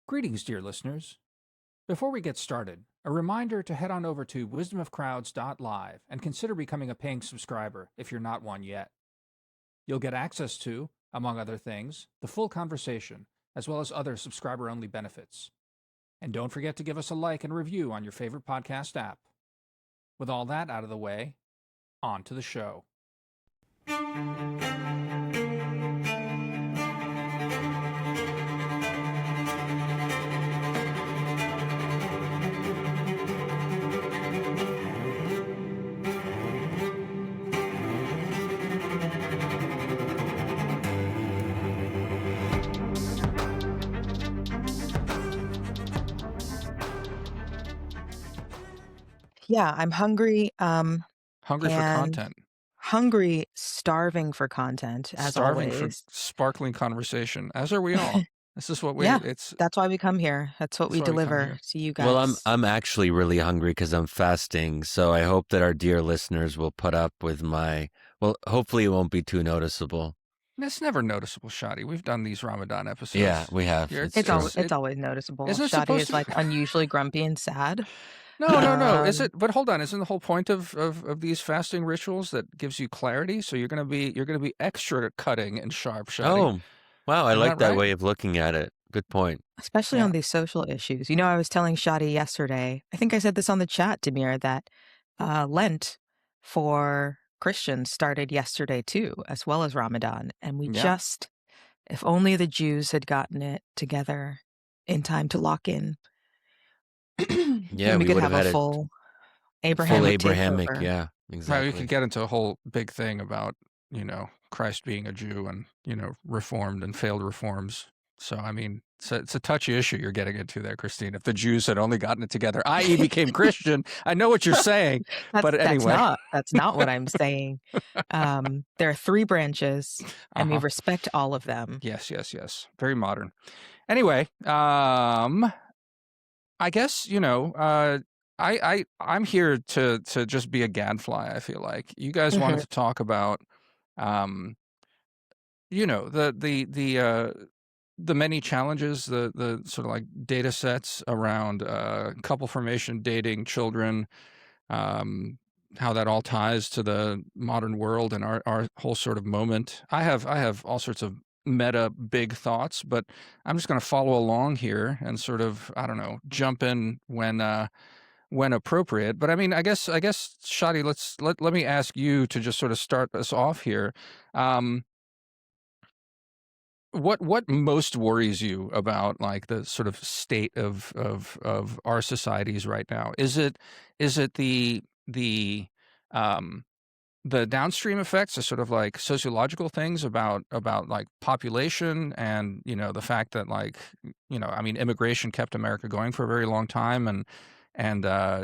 Greetings, dear listeners. Before we get started, a reminder to head on over to wisdomofcrowds.live and consider becoming a paying subscriber if you're not one yet. You'll get access to, among other things, the full conversation, as well as other subscriber-only benefits. And don't forget to give us a like and review on your favorite podcast app. With all that out of the way, on to the show. Yeah, I'm hungry, Hungry for and content. hungry, starving for content, as Starving for always. sparkling conversation, as are we all. This is what Yeah, it's that's why we come here. That's what we why we come deliver here. to you Well, guys. I'm actually really hungry because I'm fasting, so I hope that our dear listeners will put up with hopefully it won't be too noticeable. It's never noticeable, Shadi. We've done these Ramadan episodes. Yeah, we have. You're- It's It's true. it's always noticeable. isn't it Shadi supposed is to- like unusually grumpy and sad. No. Is Um, it? But hold on. Isn't the whole point of these fasting rituals that gives you clarity? So you're gonna be extra cutting and sharp, Shadi. Oh, wow. I Isn't like that that right? way of looking at it. Good point. Especially Yeah. on these social issues. You know, I was telling Shadi yesterday, I think I said this on the chat, Demir, that Lent for Christians started yesterday too, as well as Ramadan. And we Yeah. if only the Jews had gotten it together in time to lock in, Yeah, then we we could would have have had a it full full Abrahamic Abrahamic. takeover. Yeah, Right. You exactly. could get into a whole big thing about Christ being a Jew and reformed and failed reforms. So I mean, it's a touchy issue you're getting into there, Christine. If the Jews had only gotten it together, i.e., became Christian, I know what you're saying. But anyway. That's not what I'm saying. There are 3 branches, and we Uh-huh. respect all of them. Yes. Very modern. Anyway, I guess I'm here to just be a gadfly. I feel like you guys wanted to talk about the many challenges, the sort of like data sets around couple formation, dating, children, how that all ties to the modern world and our whole sort of moment. I have all sorts of meta big thoughts, but I'm just going to follow along here and sort of, I don't know, jump in when appropriate. But I mean, I guess Shadi, let me ask you to just sort of start us off here. What most worries you about like the sort of state of our societies right now? Is it um the downstream effects, the sort of like sociological things about like population and the fact that like I mean immigration kept America going for a very long time and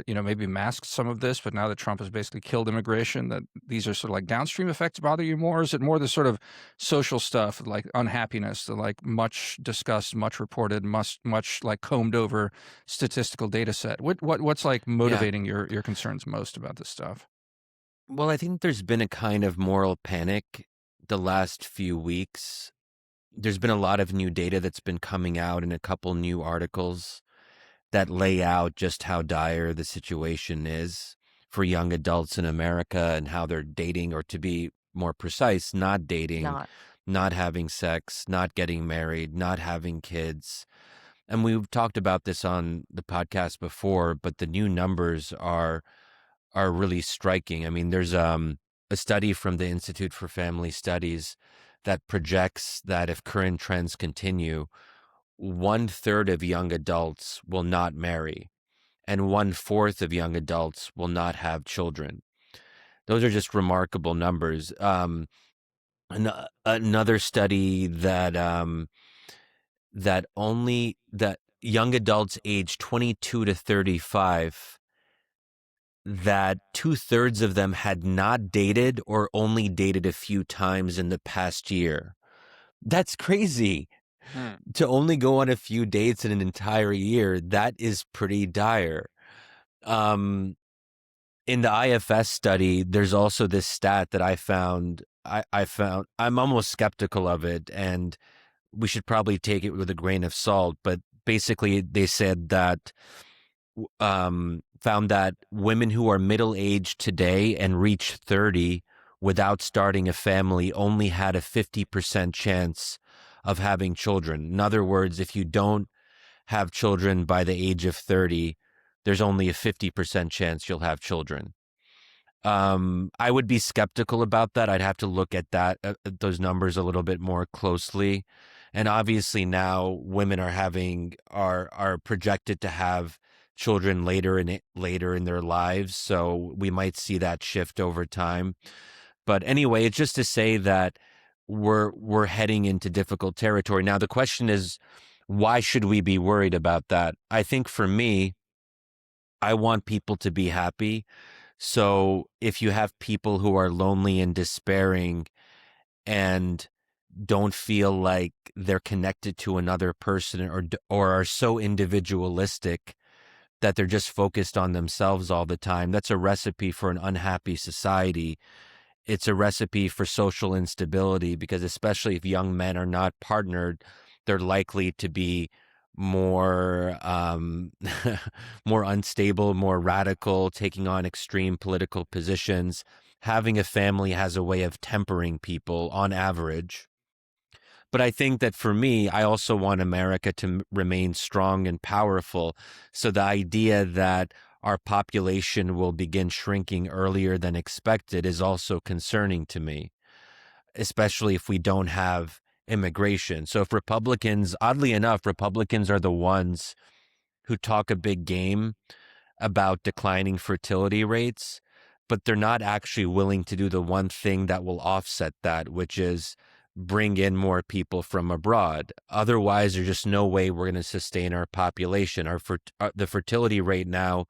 maybe masked some of this, but now that Trump has basically killed immigration, that these are sort of like downstream effects bother you more? Or is it more the sort of social stuff like unhappiness, the like much discussed, much reported, much like combed over statistical data set? What's like motivating your concerns most about this stuff? Well, I think there's been a kind of moral panic the last few weeks. There's been a lot of new data that's been coming out and a couple new articles that lay out just how dire the situation is for young adults in America and how they're dating, or to be more precise, not dating, not having sex, not getting married, not having kids. And we've talked about this on the podcast before, but the new numbers are really striking. I mean, there's a study from the Institute for Family Studies that projects that if current trends continue, 1/3 of young adults will not marry, and 1/4 of young adults will not have children. Those are just remarkable numbers. Another study that that young adults aged 22 to 35, that 2/3 of them had not dated or only dated a few times in the past year. That's crazy. To only go on a few dates in an entire year, that is pretty dire. In the IFS study, there's also this stat that I found. I'm almost skeptical of it, and we should probably take it with a grain of salt. But basically they said that found that women who are middle aged today and reach 30 without starting a family only had a 50% chance of having children. In other words, if you don't have children by the age of 30, there's only a 50% chance you'll have children. I would be skeptical about that. I'd have to look at those numbers a little bit more closely. And obviously now women are projected to have children later in their lives. So we might see that shift over time. But anyway, it's just to say that we're heading into difficult territory. Now the question is, why should we be worried about that? I think for me, I want people to be happy. So if you have people who are lonely and despairing and don't feel like they're connected to another person, or are so individualistic that they're just focused on themselves all the time, that's a recipe for an unhappy society. It's a recipe for social instability, because especially if young men are not partnered, they're likely to be more more unstable, more radical, taking on extreme political positions. Having a family has a way of tempering people on average. But I think that for me, I also want America to remain strong and powerful. So the idea that our population will begin shrinking earlier than expected is also concerning to me, especially if we don't have immigration. So if Republicans, oddly enough, Republicans are the ones who talk a big game about declining fertility rates, but they're not actually willing to do the one thing that will offset that, which is bring in more people from abroad. Otherwise, there's just no way we're going to sustain our population. The fertility rate now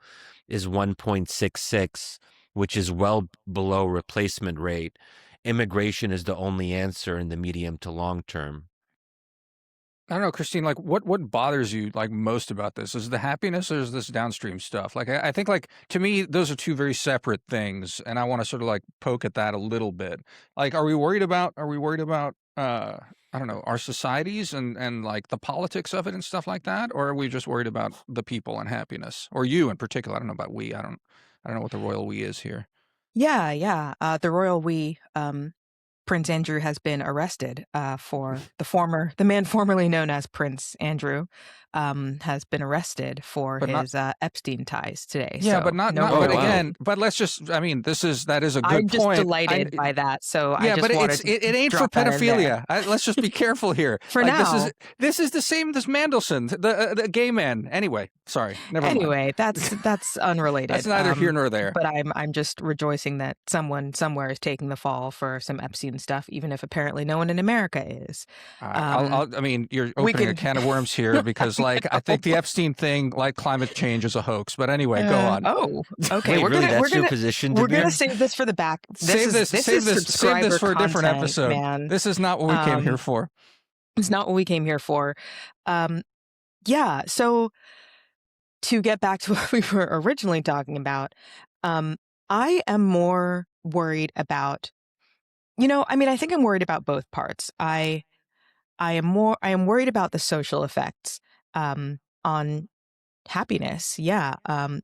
is 1.66, which is well below replacement rate. Immigration is the only answer in the medium to long term. I don't know, Christine, like what bothers you like most about this? Is it the happiness or is this downstream stuff? Like I think like to me those are two very separate things, and I want to sort of like poke at that a little bit. Like are we worried about I don't know, our societies and like the politics of it and stuff like that, or are we just worried about the people and happiness? Or you in particular? I don't know about we. I don't know what the royal we is here. Yeah. The royal we, Prince Andrew has been arrested for the man formerly known as Prince Andrew, has been arrested for But not his Epstein ties today. Yeah, but So not no not Oh, but royal wow. we. again, but let's just I mean, that is a good I'm just point. delighted by that. So I Yeah, but just wanted to it ain't for drop that in there. pedophilia. Let's just be careful here. For Like now. this is the same as Mandelson, the gay man. Anyway, sorry, never mind. Anyway, that's That's unrelated. neither here nor there. But I'm just rejoicing that someone somewhere is taking the fall for some Epstein stuff, even if apparently no one in America is. I mean, you're We opening a can. can of worms here because, I like, I think the know. Epstein thing, like climate change, is a hoax. But anyway, go on. Oh, okay. Wait, really? That's your position, We're gonna Demir? save this for the back. Save this, This save is this, save this subscriber for a different content, episode. man. This is not what we came here for. It's not what we came here for. Yeah. So to get back to what we were originally talking about, I am more worried about. I mean, I think I'm worried about both parts. I am worried about the social effects on happiness. Yeah.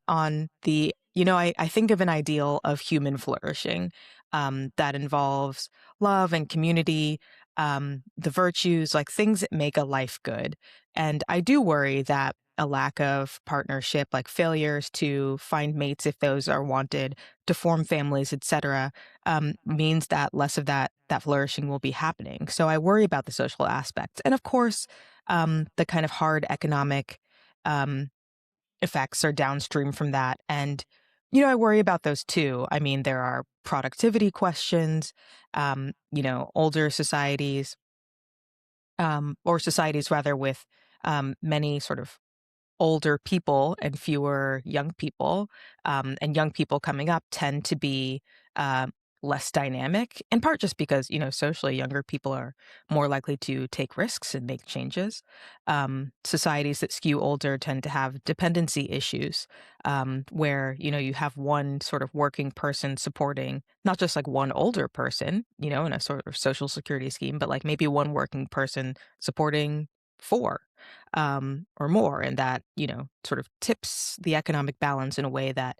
On the, I think of an ideal of human flourishing that involves love and community, the virtues, like things that make a life good. And I do worry that a lack of partnership, like failures to find mates if those are wanted, to form families, etc., means that less of that flourishing will be happening. So I worry about the social aspects, and of course, the kind of hard economic um, effects are downstream from that. And, I worry about those too. I mean, there are productivity questions, older societies, or societies rather with many sort of older people and fewer young people. And young people coming up tend to be less dynamic, in part just because, socially younger people are more likely to take risks and make changes. Societies that skew older tend to have dependency issues, where, you have one sort of working person supporting not just like one older person, in a sort of social security scheme, but like maybe one working person supporting four. or more, and that, sort of tips the economic balance in a way that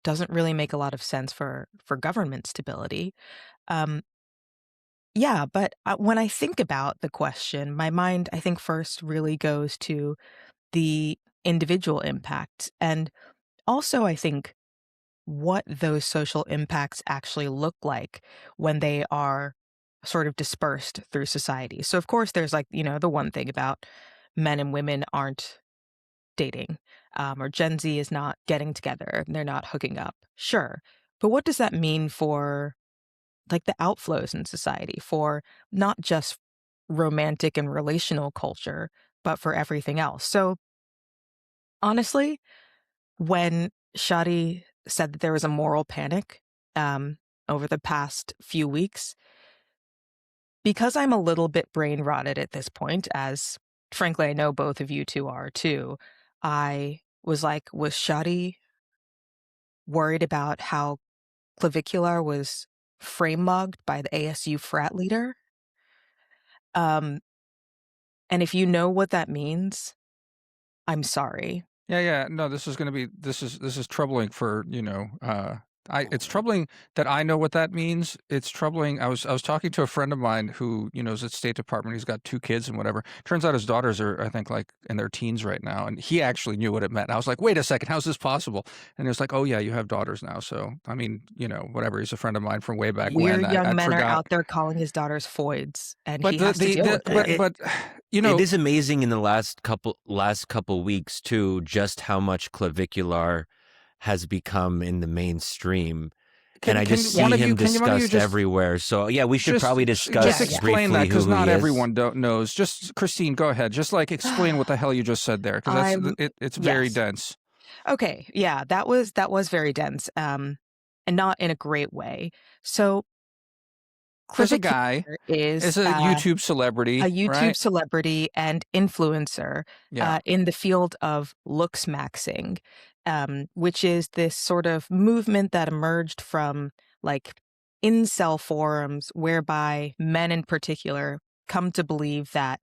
doesn't really make a lot of sense for government stability. Um, yeah, but when I think about the question, my mind, I think, first really goes to the individual impact, and also I think what those social impacts actually look like when they are sort of dispersed through society. So, of course, there's like, the one thing about men and women aren't dating, or Gen Z is not getting together, and they're not hooking up. Sure. But what does that mean for like the outflows in society, for not just romantic and relational culture, but for everything else? So, honestly, when Shadi said that there was a moral panic over the past few weeks, because I'm a little bit brain rotted at this point, as frankly I know both of you two are too, I was like, was Shadi worried about how Clavicular was frame mugged by the ASU frat leader? Um, and if you know what that means, I'm sorry. Yeah. No, this is going to be this is troubling for, it's troubling that I know what that means. It's troubling. I was talking to a friend of mine who, is at State Department. He's got 2 kids and whatever. Turns out his daughters are, I think, like in their teens right now, and he actually knew what it meant. And I was like, "Wait a second, how's this possible?" And he was like, "Oh yeah, you have daughters now." So, I mean, whatever. He's a friend of mine from way back when. Weird young I men are forgot. out there calling his daughters foids, and But he has to deal with it. but It is amazing in the last couple weeks too, just how much clavicular has become in the mainstream. And I just see him discussed everywhere. So yeah, we should probably discuss just explain briefly that, because who not he everyone is. knows. Just Christine, go ahead. Just like explain what the hell you just said there, because it's very Yes. dense. Okay, yeah, that was very dense, and not in a great way. So There's a guy is a YouTube celebrity, a YouTube right? celebrity and influencer Yeah. in the field of looks maxing, which is this sort of movement that emerged from like incel forums, whereby men in particular come to believe that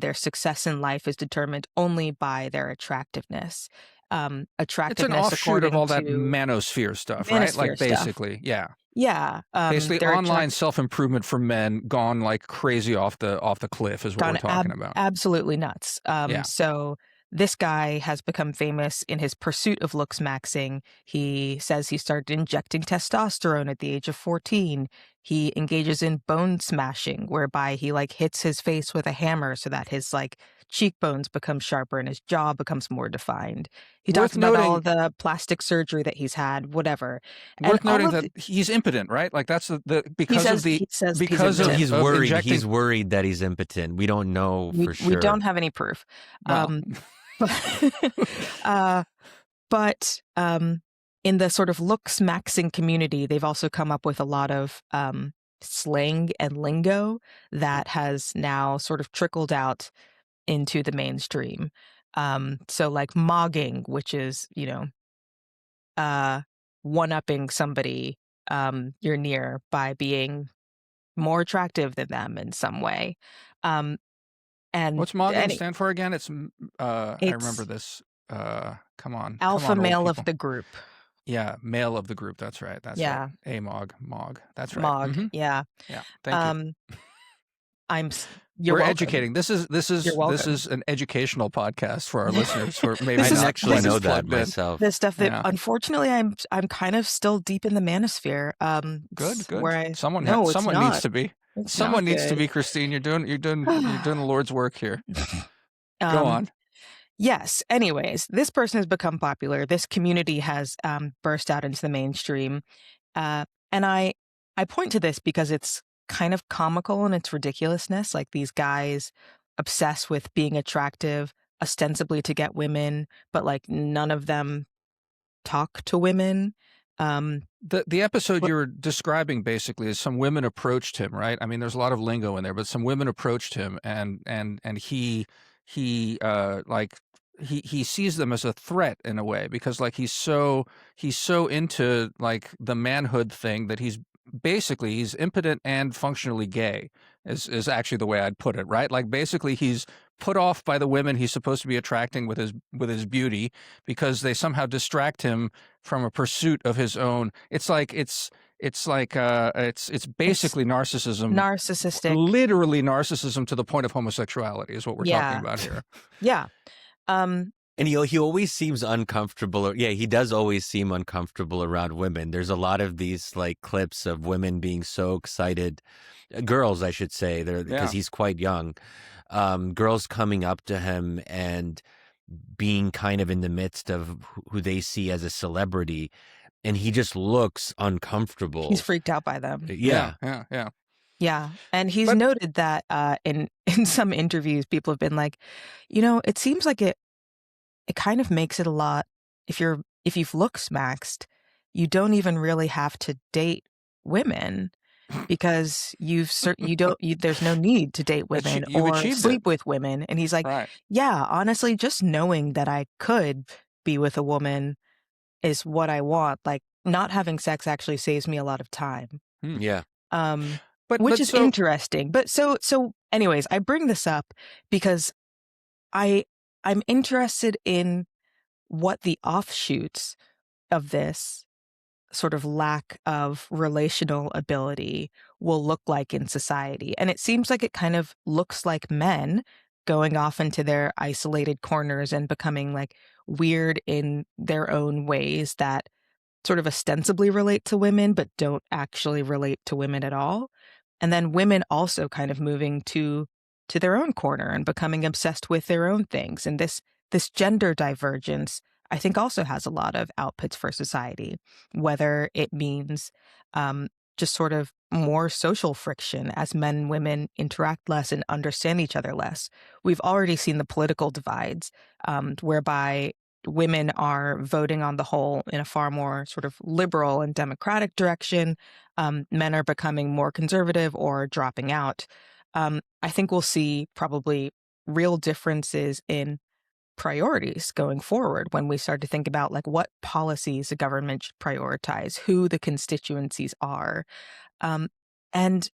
their success in life is determined only by their attractiveness. It's an Attractiveness offshoot of according all that to manosphere stuff, right? manosphere Like stuff. basically, yeah. Yeah, Basically they're online self-improvement for men gone like crazy off the cliff is what we're gone talking about. absolutely nuts. Yeah. So this guy has become famous in his pursuit of looks maxing. He says he started injecting testosterone at the age of 14. He engages in bone smashing, whereby he like hits his face with a hammer so that his like cheekbones become sharper and his jaw becomes more defined. He Worth talks about all noting of the plastic surgery that he's had, whatever. And Worth all noting of that he's impotent, right? Like that's the he because of says the he's because So impotent. he's of worried. injecting. He's worried that he's impotent. We don't know for sure. We don't have any proof. Well, But in the sort of looks maxing community, they've also come up with a lot of slang and lingo that has now sort of trickled out into the mainstream. So like mogging, which is, one-upping somebody you're near by being more attractive than them in some way. Um, and what's mogging stand for again? It's I remember it's this. Come on, alpha old male of people. the group. Yeah, male of the group. That's right. That's Yeah. right. Mog. That's right. Mog. Yeah. Yeah. Thank you. You're We're welcome. educating. This is You're welcome. this is an educational podcast for our listeners who are maybe I not actually quite know as that plugged in. myself. The stuff that Yeah. unfortunately I'm kind of still deep in the manosphere. Good. Where Someone it's not. needs to be. It's Someone not needs to good. be, Christine. You're doing the Lord's work here. Go on. Yes. Anyways, this person has become popular. This community has burst out into the mainstream, and I point to this because it's kind of comical in its ridiculousness. Like these guys obsessed with being attractive, ostensibly to get women, but like none of them talk to women. The episode you were describing basically is some women approached him, right? I mean, there's a lot of lingo in there, but some women approached him, and he like he sees them as a threat in a way, because like he's so into like the manhood thing that he's impotent and functionally gay is actually the way I'd put it, right? Like basically he's put off by the women he's supposed to be attracting with his beauty because they somehow distract him from a pursuit of his own. It's basically narcissism, narcissistic. literally narcissism to the point of homosexuality is what we're talking Yeah. about here. Yeah. And he always seems uncomfortable. Yeah, he does always seem uncomfortable around women. There's a lot of these like clips of women being so excited, girls, I should say, because he's quite young. Girls coming up to him and being kind of in the midst of who they see as a celebrity, and he just looks uncomfortable. He's freaked out by them. Yeah. Yeah. And he's noted that in some interviews, people have been like, it seems like it kind of makes it a lot. If you've looks maxed, you don't even really have to date women because there's no need to date women or sleep with women. And he's like, yeah, honestly, just knowing that I could be with a woman is what I want. Like, not having sex actually saves me a lot of time. Yeah. Which is interesting. But so anyways, I bring this up because I'm interested in what the offshoots of this sort of lack of relational ability will look like in society. And it seems like it kind of looks like men going off into their isolated corners and becoming like weird in their own ways that sort of ostensibly relate to women, but don't actually relate to women at all. And then women also kind of moving to their own corner and becoming obsessed with their own things. And this gender divergence, I think, also has a lot of outputs for society, whether it means just sort of more social friction as men and women interact less and understand each other less. We've already seen the political divides whereby women are voting on the whole in a far more sort of liberal and democratic direction. Men are becoming more conservative or dropping out. I think we'll see probably real differences in priorities going forward when we start to think about like what policies a government should prioritize, who the constituencies are. And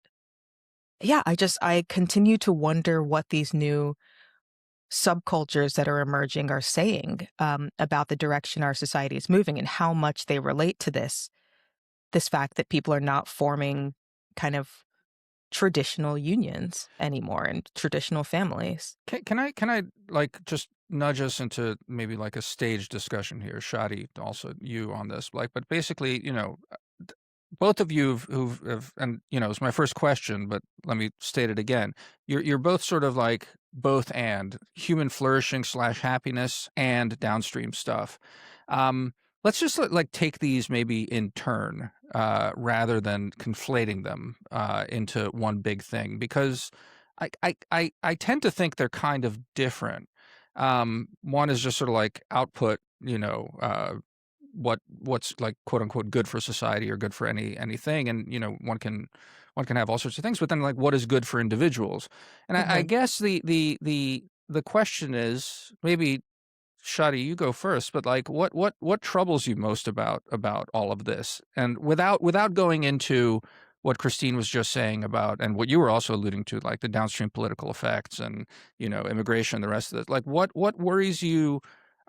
yeah, I continue to wonder what these new subcultures that are emerging are saying about the direction our society is moving and how much they relate to this fact that people are not forming kind of traditional unions anymore and traditional families. Can I like just nudge us into maybe like a stage discussion here, Shadi, also you on this, like, but basically, both of you who've and it's my first question, but let me state it again. You're both sort of like both and human flourishing / happiness and downstream stuff. Let's just like take these maybe in turn rather than conflating them into one big thing, because I tend to think they're kind of different. One is just sort of like output, what's like quote unquote good for society or good for anything, and one can have all sorts of things, but then like what is good for individuals? And I guess the question is, maybe Shadi, you go first, but like what troubles you most about all of this? And without going into what Christine was just saying about, and what you were also alluding to, like the downstream political effects and immigration, the rest of it, like what worries you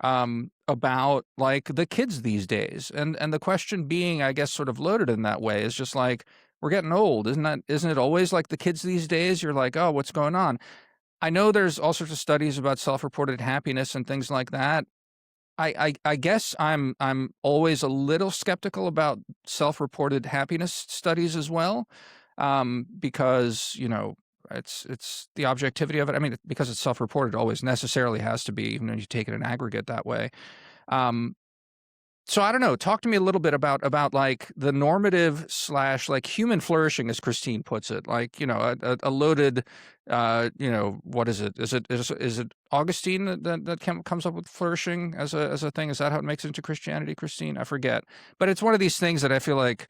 about like the kids these days? And the question being, I guess, sort of loaded in that way, is just like, we're getting old, isn't it always like the kids these days? You're like, oh, what's going on? I know there's all sorts of studies about self-reported happiness and things like that. I guess I'm always a little skeptical about self-reported happiness studies as well, because it's the objectivity of it. I mean, because it's self-reported, it always necessarily has to be, even when you take it in aggregate that way. So I don't know. Talk to me a little bit about like the normative / like human flourishing, as Christine puts it. Like a loaded, what is it? Is it Augustine that comes up with flourishing as a thing? Is that how it makes it into Christianity, Christine? I forget. But it's one of these things that I feel like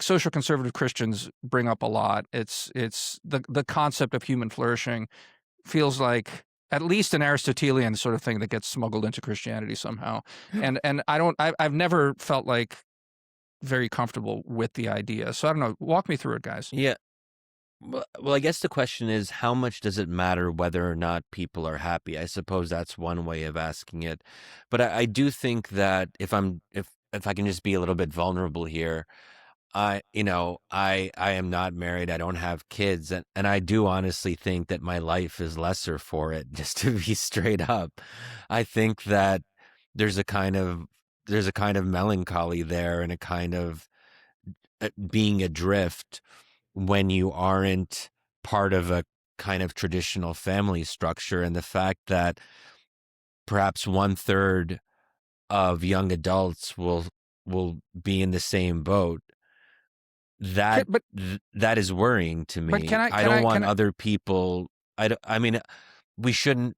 social conservative Christians bring up a lot. It's the concept of human flourishing feels like at least an Aristotelian sort of thing that gets smuggled into Christianity somehow. And I've never felt like very comfortable with the idea. So I don't know. Walk me through it, guys. Yeah. Well, I guess the question is, how much does it matter whether or not people are happy? I suppose that's one way of asking it. But I do think that if I can just be a little bit vulnerable here, I am not married. I don't have kids, and I do honestly think that my life is lesser for it, just to be straight up. I think that there's a kind of there's a kind of melancholy there and a kind of being adrift when you aren't part of a kind of traditional family structure, and the fact that perhaps one third of young adults will be in the same boat, Can, that but that is worrying to but me. can I I can don't I want can I other people. I mean, we shouldn't.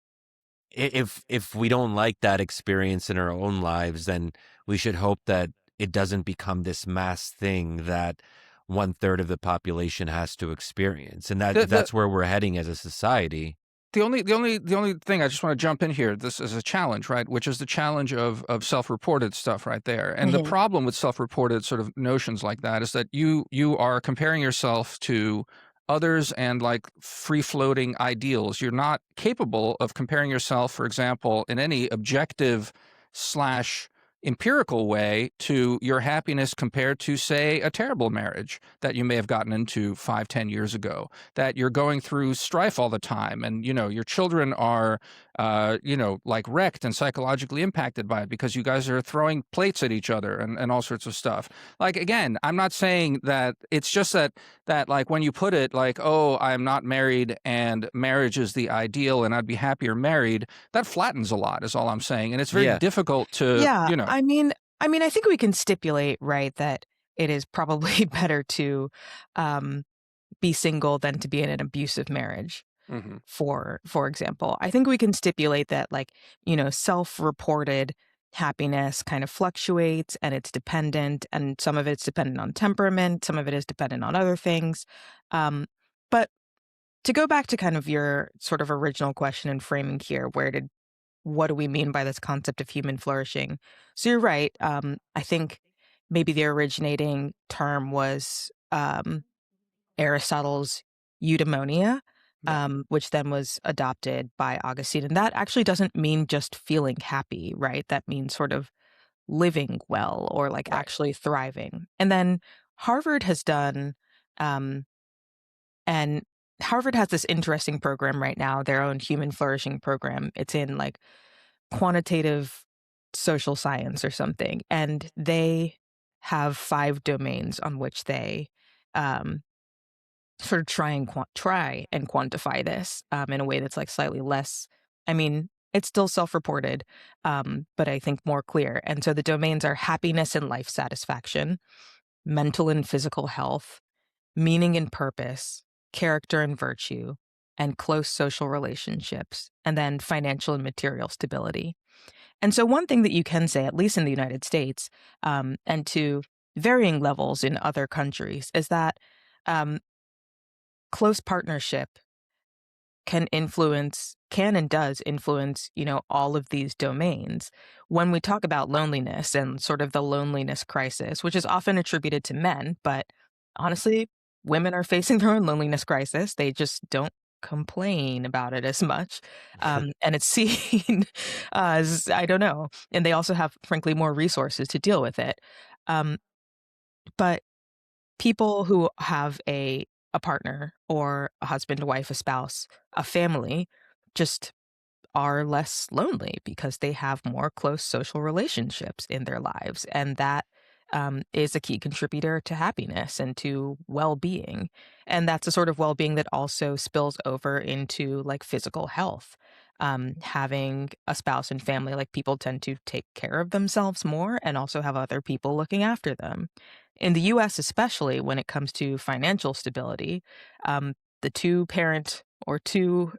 If we don't like that experience in our own lives, then we should hope that it doesn't become this mass thing that one third of the population has to experience, and that the if the that's where we're heading as a society. the only thing I just want to jump in here. This is a challenge, right? Which is the challenge of self-reported stuff right there. And the Mhm. problem with self-reported sort of notions like that is that you are comparing yourself to others and like free-floating ideals. You're not capable of comparing yourself, for example, in any objective slash empirical way to your happiness compared to, say, a terrible marriage that you may have gotten into 5, 10 years ago, that you're going through strife all the time, and your children are like wrecked and psychologically impacted by it because you guys are throwing plates at each other and all sorts of stuff. Like, again, I'm not saying that. It's just that like when you put it like, oh, I'm not married and marriage is the ideal and I'd be happier married, that flattens a lot is all I'm saying, and it's very Yeah, difficult to Yeah, I think we can stipulate, right, that it is probably better to um, be single than to be in an abusive marriage. Mhm. For example, I think we can stipulate that, like, self-reported happiness kind of fluctuates and it's dependent, and some of it's dependent on temperament, some of it is dependent on other things. Um, but to go back to kind of your sort of original question and framing here, what do we mean by this concept of human flourishing? So you're right. I think maybe the originating term was Aristotle's eudaimonia, Yeah. which then was adopted by Augustine. And that actually doesn't mean just feeling happy, right? That means sort of living well or like Right. actually thriving. And then Harvard has done, um, and Harvard has this interesting program right now, their own human flourishing program. It's in like quantitative social science or something. And they have 5 domains on which they um, sort of try and quantify this in a way that's like slightly less. I mean, it's still self-reported, but I think more clear. And so the domains are happiness and life satisfaction, mental and physical health, meaning and purpose, character and virtue, and close social relationships, and then financial and material stability. And so, one thing that you can say, at least in the United States, and to varying levels in other countries, is that um, close partnership can and does influence, all of these domains. When we talk about loneliness and sort of the loneliness crisis, which is often attributed to men, but honestly, women are facing their own loneliness crisis. They just don't complain about it as much. And it's seen as, I don't know. And they also have, frankly, more resources to deal with it. Um, but people who have a partner or a husband, a wife, a spouse, a family just are less lonely because they have more close social relationships in their lives. And that is a key contributor to happiness and to well being. And that's a sort of well being that also spills over into like physical health. Having a spouse and family, like people tend to take care of themselves more and also have other people looking after them. In the US, especially when it comes to financial stability, the two parent or two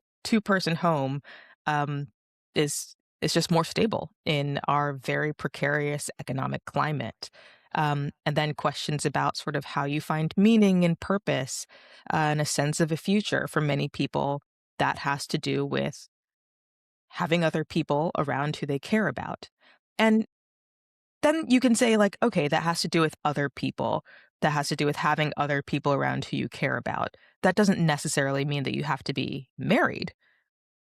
person home um, is just more stable in our very precarious economic climate. And then questions about sort of how you find meaning and purpose and a sense of a future for many people that has to do with having other people around who they care about. And then you can say, like, okay, that has to do with other people. that has to do with having other people around who you care about. That doesn't necessarily mean that you have to be married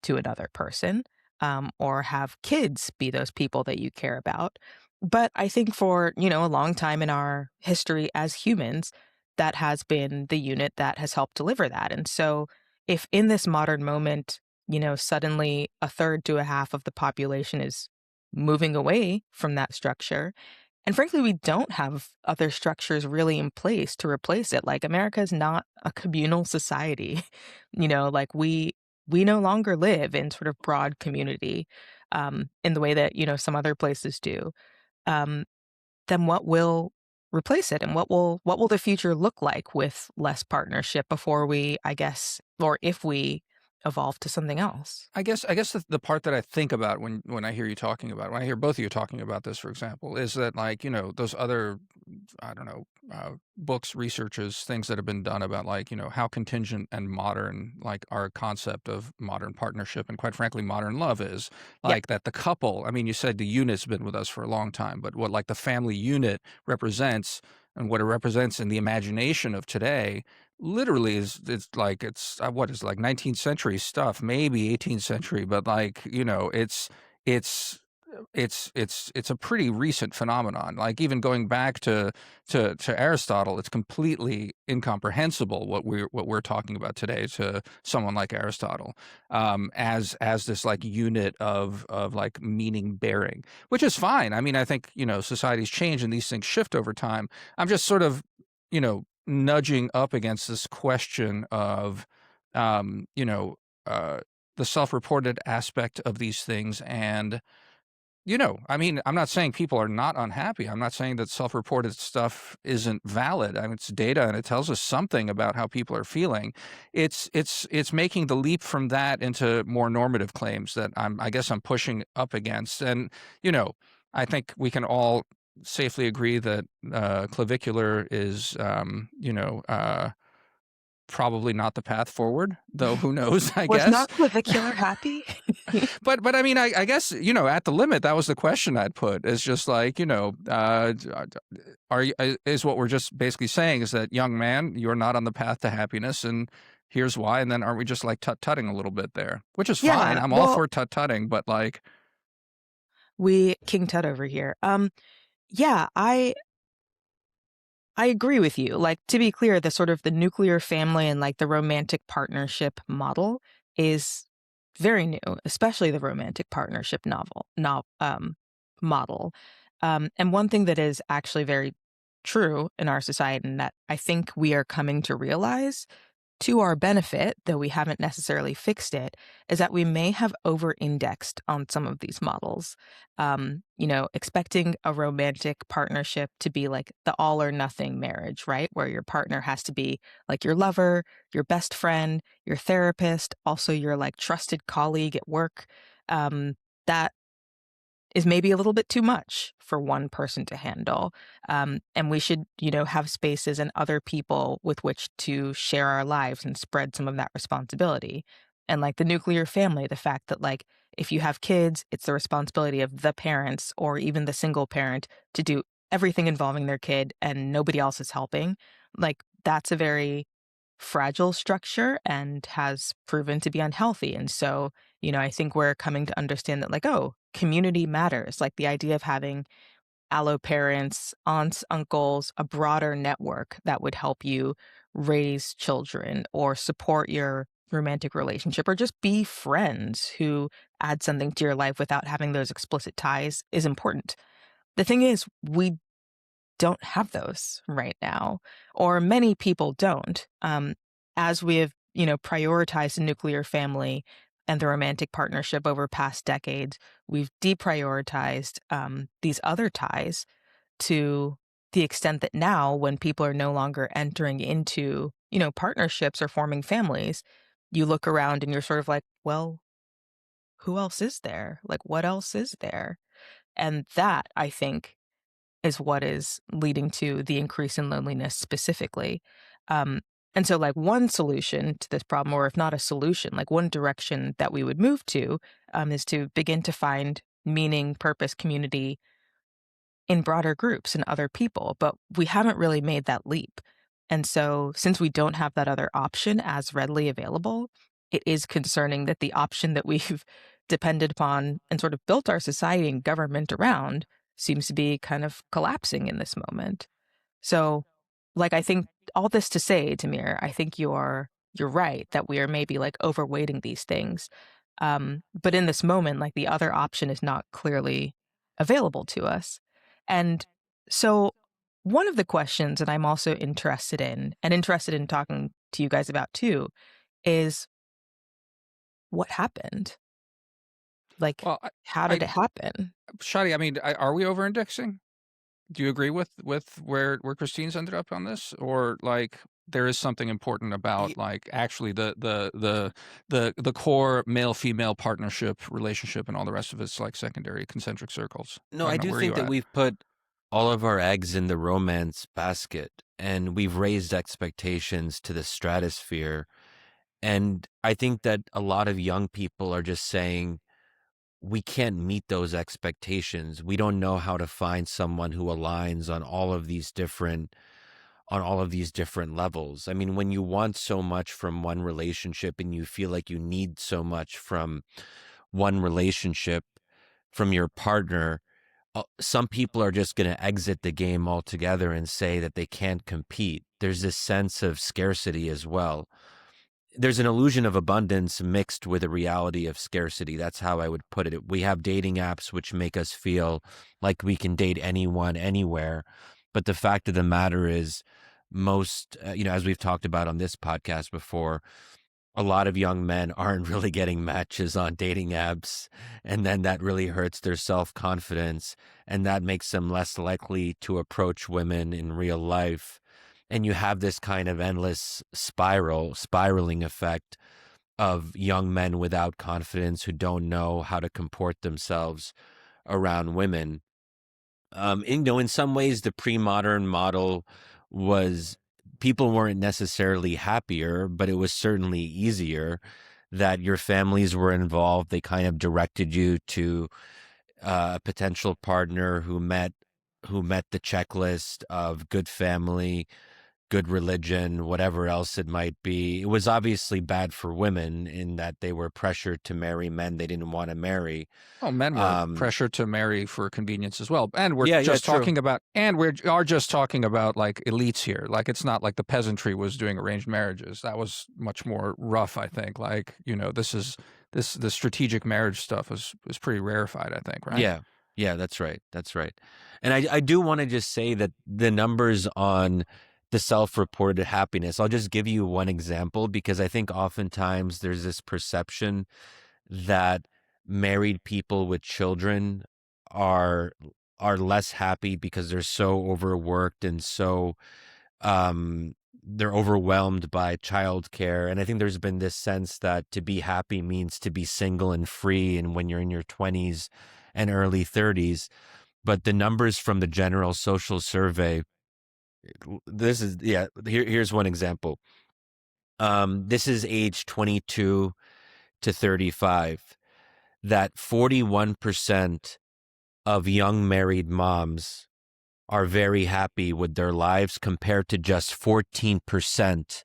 to another person, or have kids be those people that you care about. But I think for, a long time in our history as humans, that has been the unit that has helped deliver that. And so if in this modern moment, suddenly a third to a half of the population is moving away from that structure, and frankly, we don't have other structures really in place to replace it. Like America is not a communal society. Like we no longer live in sort of broad community, in the way that, some other places do. Um, then what will replace it, and what will the future look like with less partnership before we, I guess, or if we evolve to something else? I guess the part that I think about when I hear you talking about when I hear both of you talking about this, for example, is that like, those other, I don't know, books, researches, things that have been done about like, how contingent and modern like our concept of modern partnership and quite frankly modern love is. Yeah. Like that the couple, I mean, you said the unit's been with us for a long time, but what like the family unit represents and what it represents in the imagination of today literally is it's like it's what is like 19th century stuff, maybe 18th century, but like, it's it's a pretty recent phenomenon. Like even going back to Aristotle, it's completely incomprehensible what we're talking about today to someone like Aristotle, as this like unit of like meaning bearing, which is fine. I mean, I think societies change and these things shift over time. I'm just sort of nudging up against this question of um, you know uh, the self-reported aspect of these things. And I mean, I'm not saying people are not unhappy. I'm not saying that self-reported stuff isn't valid. I mean, it's data and it tells us something about how people are feeling. It's making the leap from that into more normative claims that I guess I'm pushing up against. And you know, I think we can all safely agree that clavicular is probably not the path forward, though who knows, I Was guess. not clavicular happy? But I mean, I guess, at the limit, that was the question I'd put is just like, is what we're just basically saying is that young man, you're not on the path to happiness and here's why. And then aren't we just like tut-tutting a little bit there, which is fine. Yeah. I'm all Well, for tut-tutting, but like, we King Tut over here. Yeah, I agree with you. Like, to be clear, the sort of the nuclear family and like the romantic partnership model is very new, especially the romantic partnership model. And one thing that is actually very true in our society, and that I think we are coming to realize to our benefit, though we haven't necessarily fixed it, is that we may have over indexed on some of these models. Expecting a romantic partnership to be like the all or nothing marriage, right? Where your partner has to be like your lover, your best friend, your therapist, also your like trusted colleague at work. That is maybe a little bit too much for one person to handle. And we should, have spaces and other people with which to share our lives and spread some of that responsibility. And like the nuclear family, the fact that like if you have kids, it's the responsibility of the parents or even the single parent to do everything involving their kid and nobody else is helping. Like that's a very fragile structure and has proven to be unhealthy. And so, I think we're coming to understand that, like, oh, community matters. Like the idea of having allo parents, aunts, uncles, a broader network that would help you raise children or support your romantic relationship or just be friends who add something to your life without having those explicit ties is important. The thing is, we don't have those right now, or many people don't. As we have, prioritized the nuclear family and the romantic partnership over past decades, we've deprioritized these other ties to the extent that now, when people are no longer entering into, partnerships or forming families, you look around and you're sort of like, well, who else is there? Like, what else is there? And that, I think, is what is leading to the increase in loneliness specifically. Um, and so, like, one solution to this problem, or if not a solution, like one direction that we would move to is to begin to find meaning, purpose, community in broader groups and other people, but we haven't really made that leap. And so, since we don't have that other option as readily available, it is concerning that the option that we've depended upon and sort of built our society and government around seems to be kind of collapsing in this moment. So, like, I think all this to say, Tamir, I think you're right that we are maybe like overweighting these things. But in this moment, like the other option is not clearly available to us. And so one of the questions that I'm also interested in and interested in talking to you guys about too is what happened? Like, Well, how did I it happen? Shadi, I mean, are we over indexing? Do you agree with where Christine's ended up on this, or like there is something important about like actually the core male female partnership relationship and all the rest of it's like secondary concentric circles? No, I I don't know, do where are you think that at? we've put all of our eggs in the romance basket and we've raised expectations to the stratosphere. And I think that a lot of young people are just saying, we can't meet those expectations. We don't know how to find someone who aligns on all of these different levels. I mean, when you want so much from one relationship and you feel like you need so much from one relationship from your partner, some people are just going to exit the game altogether and say that they can't compete. There's this sense of scarcity as well. There's an illusion of abundance mixed with a reality of scarcity. That's how I would put it. We have dating apps which make us feel like we can date anyone, anywhere. But the fact of the matter is, most, as we've talked about on this podcast before, a lot of young men aren't really getting matches on dating apps. And then that really hurts their self confidence. And that makes them less likely to approach women in real life. And you have this kind of endless spiraling effect of young men without confidence who don't know how to comport themselves around women. In some ways, the pre-modern model was, people weren't necessarily happier, but it was certainly easier that your families were involved. They kind of directed you to a potential partner who met the checklist of good family, good religion, whatever else it might be. It was obviously bad for women in that they were pressured to marry men they didn't want to marry. Well, men were Um, pressured to marry for convenience as well, and yeah, true. we are just talking about like elites here. Like it's not like the peasantry was doing arranged marriages. That was much more rough, I think. Like the strategic marriage stuff was pretty rarefied, I think, right? Yeah. Yeah, that's right. That's right. And I do want to just say that the numbers on the self-reported happiness, I'll just give you one example because I think oftentimes there's this perception that married people with children are are less happy because they're so overworked and so they're overwhelmed by childcare. And I think there's been this sense that to be happy means to be single and free and when you're in your 20s and early 30s. But the numbers from the General Social Survey, this is, yeah, here's one example. This is age 22 to 35, that 41% of young married moms are very happy with their lives compared to just 14%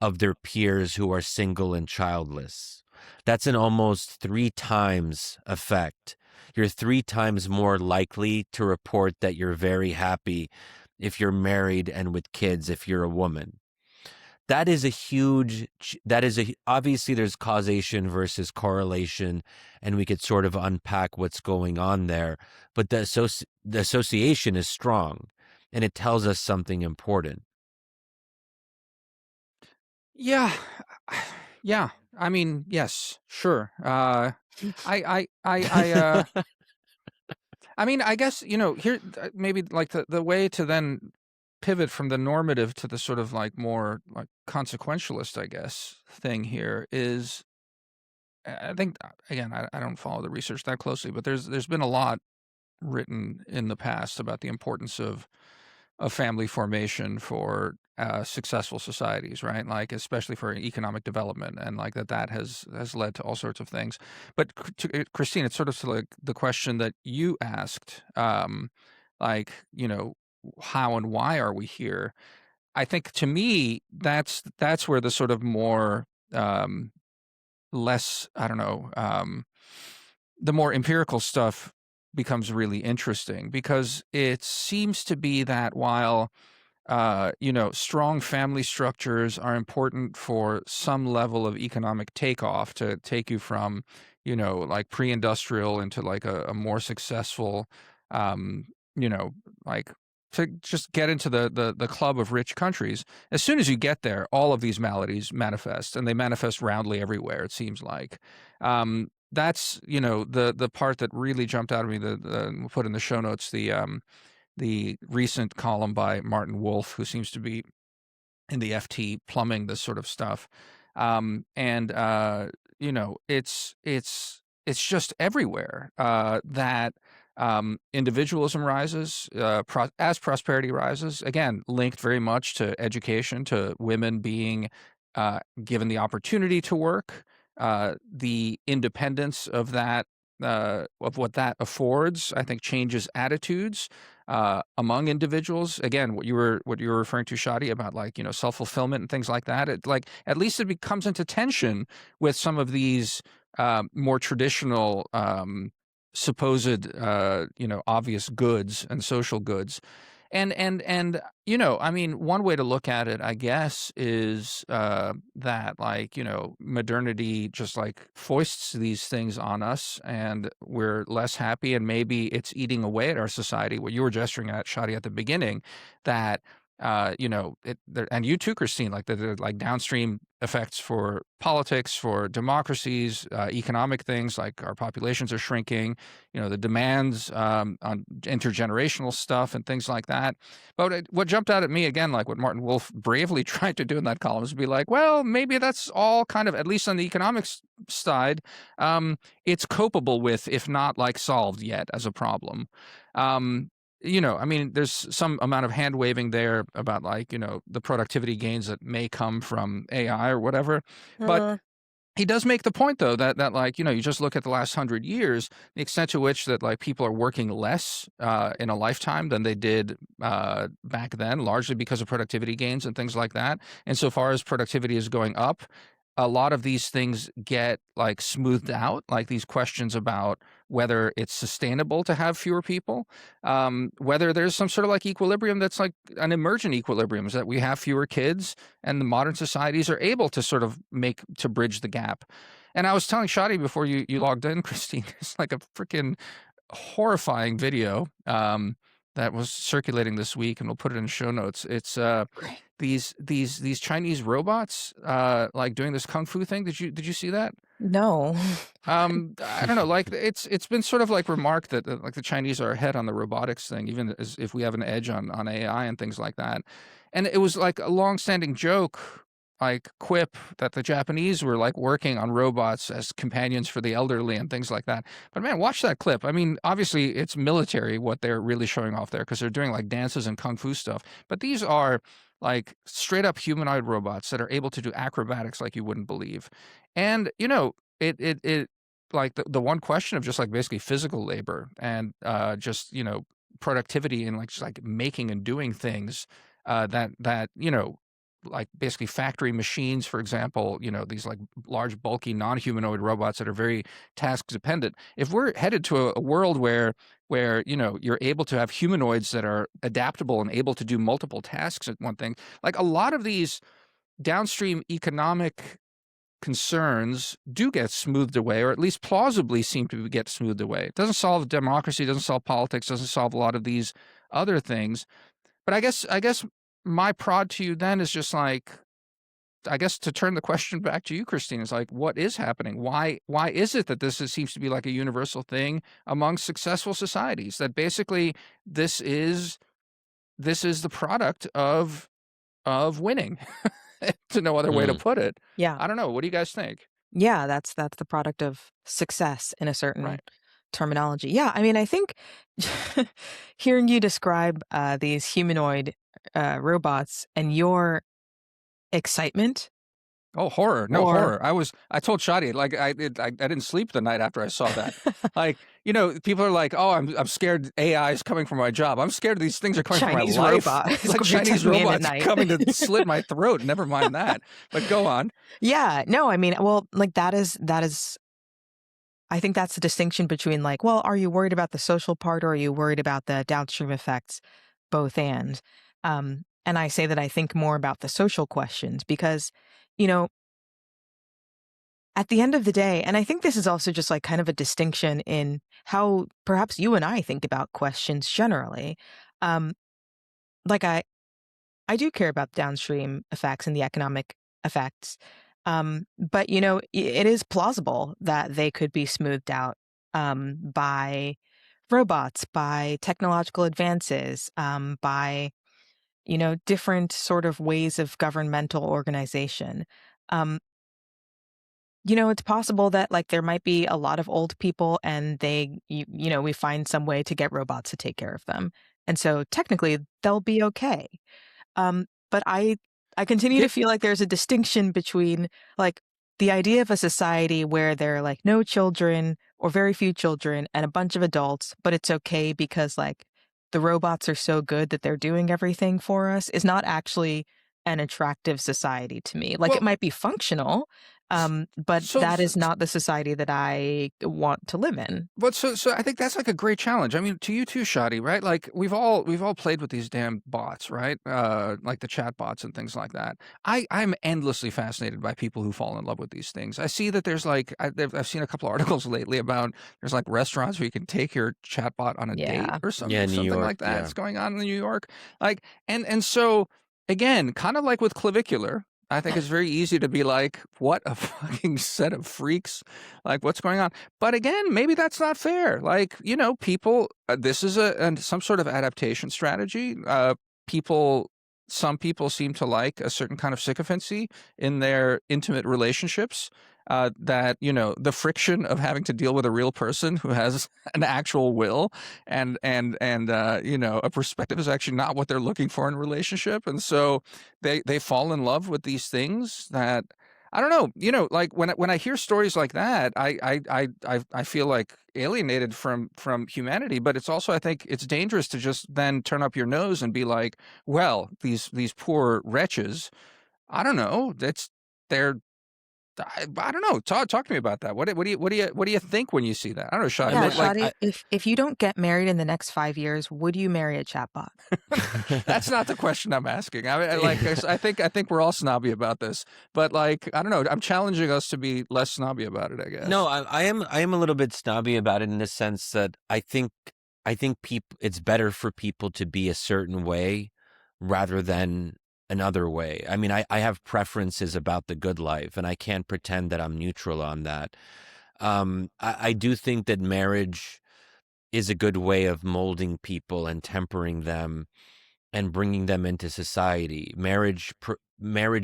of their peers who are single and childless. That's an almost 3 times effect. You're 3 times more likely to report that you're very happy if you're married and with kids if you're a woman. That is a huge, obviously there's causation versus correlation, and we could sort of unpack what's going on there. But the association is strong, and it tells us something important. Yeah, yeah. I mean, yes, sure. I mean, I guess, here, maybe like the way to then pivot from the normative to the sort of like more like consequentialist, I guess, thing here is, I think, again, I don't follow the research that closely, but there's been a lot written in the past about the importance of family formation for successful societies, right? Like especially for economic development, and like that has led to all sorts of things. But Christine, it's sort of like the question that you asked. like, how and why are we here? I think to me, that's where the sort of more, less, I don't know, the more empirical stuff becomes really interesting because it seems to be that while strong family structures are important for some level of economic takeoff to take you from, like pre-industrial into like a more successful, um, you know, like to just get into the club of rich countries. As soon as you get there, all of these maladies manifest, and they manifest roundly everywhere. It seems like. That's the part that really jumped out at me. We'll put in the show notes the recent column by Martin Wolf, who seems to be in the FT plumbing this sort of stuff. And it's just everywhere that individualism rises as prosperity rises. Again, linked very much to education, to women being given the opportunity to work, the independence of that. Of what that affords, I think changes attitudes among individuals. Again, what you were referring to, Shadi, about like self fulfillment and things like that. It like at least it comes into tension with some of these more traditional supposed obvious goods and social goods. And I mean, one way to look at it, I guess, is that like modernity just like foists these things on us, and we're less happy, and maybe it's eating away at our society. What you were gesturing at, Shadi, at the beginning, that and you too, Christine, like the like downstream effects for politics, for democracies, economic things like our populations are shrinking, the demands on intergenerational stuff and things like that. But what jumped out at me again, like what Martin Wolf bravely tried to do in that column, is be like, well, maybe that's all kind of, at least on the economics side, it's copable with, if not like solved yet as a problem. I mean, there's some amount of hand waving there about like, the productivity gains that may come from AI or whatever. But Uh, he does make the point though that like, you just look at the last 100 years, the extent to which that like people are working less in a lifetime than they did back then, largely because of productivity gains and things like that. And so far as productivity is going up, a lot of these things get like smoothed out, like these questions about whether it's sustainable to have fewer people, whether there's some sort of like equilibrium that's like an emergent equilibrium, is that we have fewer kids and the modern societies are able to sort of make to bridge the gap. And I was telling Shadi before you logged in, Christine, it's like a freaking horrifying video that was circulating this week, and we'll put it in show notes. It's Great. these Chinese robots like doing this kung fu thing. Did you see that? No. I don't know. Like it's been sort of like remarked that like the Chinese are ahead on the robotics thing, even as if we have an edge on AI and things like that. And it was like a long-standing joke, like quip, that the Japanese were like working on robots as companions for the elderly and things like that. But man, watch that clip. I mean, obviously it's military what they're really showing off there because they're doing like dances and kung fu stuff. But these are like straight up humanoid robots that are able to do acrobatics like you wouldn't believe. And it like the one question of just like basically physical labor and just productivity and like just like making and doing things that like basically factory machines, for example, these like large bulky non-humanoid robots that are very task dependent. If we're headed to a world where you're able to have humanoids that are adaptable and able to do multiple tasks at one thing, like a lot of these downstream economic concerns do get smoothed away, or at least plausibly seem to get smoothed away. It doesn't solve democracy, doesn't solve politics, doesn't solve a lot of these other things. But I guess my prod to you then is just like, I guess to turn the question back to you, Christine, is like, what is happening? Why is it that seems to be like a universal thing among successful societies? That basically this is the product of winning, to no other way to Mm. put it. Yeah. I don't know. What do you guys think? Yeah, that's the product of success in a certain Right. terminology. Yeah, I mean, I think hearing you describe these humanoid robots and your excitement Oh, horror. No, or horror. I told Shadi, like, I didn't sleep the night after I saw that. Like, people are like, "Oh, I'm scared AI is coming for my job. I'm scared these things are coming for my Chinese life." robot is Like going to Chinese tuck me in at robots night. coming to slit my throat. Never mind that. But go on. Yeah, no, I mean, well, like that is I think that's the distinction between like, well, are you worried about the social part or are you worried about the downstream effects? Both and. And I say that I think more about the social questions because, you know, at the end of the day, and I think this is also just like kind of a distinction in how perhaps you and I think about questions generally. Um, like I do care about downstream effects and the economic effects. But it is plausible that they could be smoothed out by robots, by technological advances, by different sort of ways of governmental organization. Um, it's possible that like there might be a lot of old people and we find some way to get robots to take care of them. And so technically they'll be okay. But I continue Yeah. to feel like there's a distinction between like the idea of a society where there are like no children or very few children and a bunch of adults, but it's okay because like the robots are so good that they're doing everything for us is not actually an attractive society to me. Like it Well, might be functional, but so that is not the society that I want to live in. But so I think that's like a great challenge. I mean, to you too, Shadi, right? Like we've all played with these damn bots, right? Like the chat bots and things like that. I'm endlessly fascinated by people who fall in love with these things. I see that there's like I've seen a couple articles lately about there's like restaurants where you can take your chat bot on a date Yeah. or Yeah, New something York. like that. Yeah. It's going on in New York. Like and so again, kind of like with clavicular, I think it's very easy to be like, what a fucking set of freaks. Like, what's going on? But again, maybe that's not fair. Like, people, this is some sort of adaptation strategy. Some people seem to like a certain kind of sycophancy in their intimate relationships. That, the friction of having to deal with a real person who has an actual will and a perspective is actually not what they're looking for in a relationship. And so they fall in love with these things that I don't know, like when I hear stories like that, I feel like alienated from humanity. But it's also I think it's dangerous to just then turn up your nose and be like, well, these poor wretches. I don't know. They're I don't know. Talk to me about that. What do you think when you see that? I don't know, I Shadi. Yeah, mean, Shadi, if you don't get married in the next 5 years, would you marry a chatbot? That's not the question I'm asking. I think we're all snobby about this, but like I don't know. I'm challenging us to be less snobby about it. I No, guess. I am a little bit snobby about it in the sense that I think people it's better for people to be a certain way rather than another way. I mean, I have preferences about the good life, and I can't pretend that I'm neutral on that. I do think that marriage is a good way of molding people and tempering them and bringing them into society. Marriage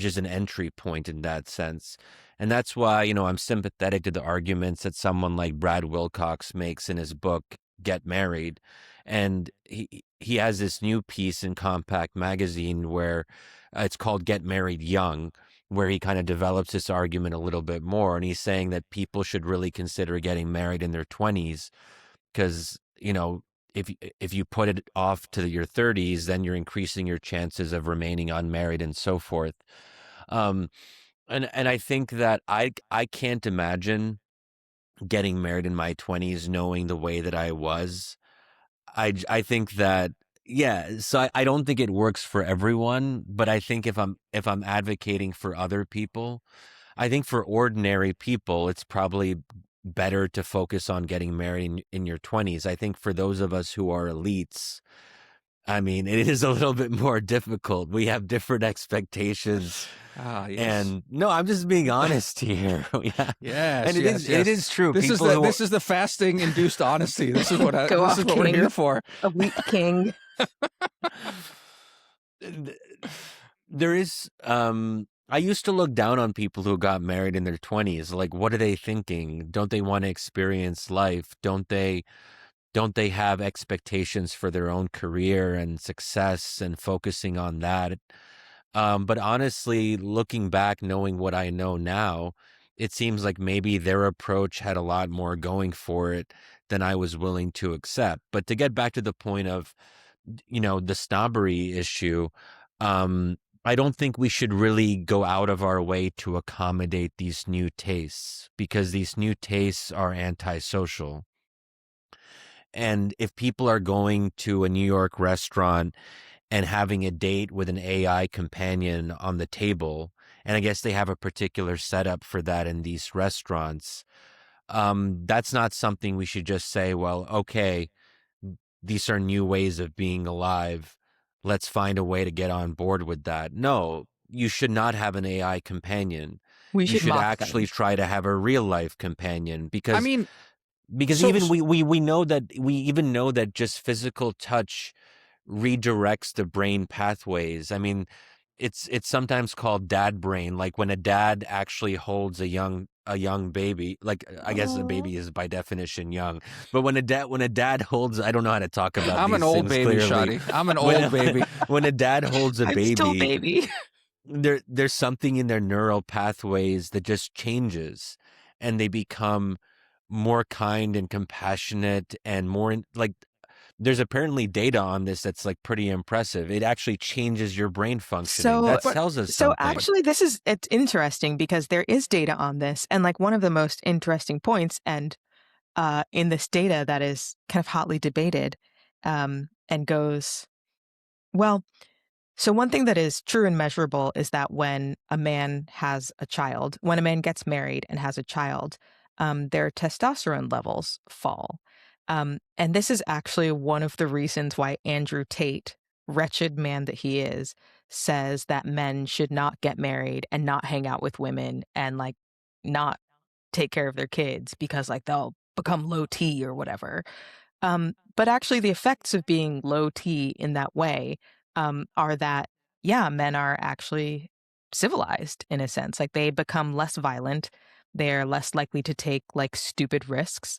is an entry point in that sense. And that's why, I'm sympathetic to the arguments that someone like Brad Wilcox makes in his book Get Married. And he has this new piece in Compact magazine where it's called Get Married Young, where he kind of develops this argument a little bit more, and he's saying that people should really consider getting married in their 20s because if you put it off to your 30s, then you're increasing your chances of remaining unmarried and so forth. Um, and I think that I can't imagine getting married in my 20s knowing the way that I was. I think that yeah, so I don't think it works for everyone, but I think if I'm advocating for other people, I think for ordinary people, it's probably better to focus on getting married in your 20s. I think for those of us who are elites, I mean, it is a little bit more difficult. We have different expectations. Ah, yes. And no, I'm just being honest here. Yeah. Yes, And it yes, is it yes. is true. This is People the who this is the fasting induced honesty. This is what Go this is off what we're king, here for. elite king. there is I used to look down on people who got married in their 20s. Like, what are they thinking? Don't they want to experience life? Don't they have expectations for their own career and success and focusing on that? But honestly, looking back, knowing what I know now, it seems like maybe their approach had a lot more going for it than I was willing to accept. But to get back to the point of, the snobbery issue, I don't think we should really go out of our way to accommodate these new tastes, because these new tastes are antisocial. And if people are going to a New York restaurant and having a date with an AI companion on the table, and I guess they have a particular setup for that in these restaurants, that's not something we should just say, well, okay, these are new ways of being alive. Let's find a way to get on board with that. No, you should not have an AI companion. We You should should mock actually them. try to have a real life companion, I because mean, so even we know that, we even know that just physical touch redirects the brain pathways. I mean, it's sometimes called dad brain, like when a dad actually holds a young baby. Like, I guess a Oh, baby is by definition young, but when a dad holds, I don't know how to talk about I'm an these old things baby, clearly. Shotty. I'm an When old baby. when a dad holds a I'm still baby, baby. there's something in their neural pathways that just changes, and they become more kind and compassionate and more like, there's apparently data on this that's like pretty impressive. It actually changes your brain functioning. So, That But tells us so something. actually, it's interesting because there is data on this, and like one of the most interesting points, and in this data that is kind of hotly debated, and goes well. So one thing that is true and measurable is that when a man has a child, when a man gets married and has a child, their testosterone levels fall. And this is actually one of the reasons why Andrew Tate, wretched man that he is, says that men should not get married and not hang out with women and like not take care of their kids because like they'll become low T or whatever. But actually, the effects of being low T in that way are that, yeah, men are actually civilized in a sense. Like they become less violent. They're less likely to take like stupid risks.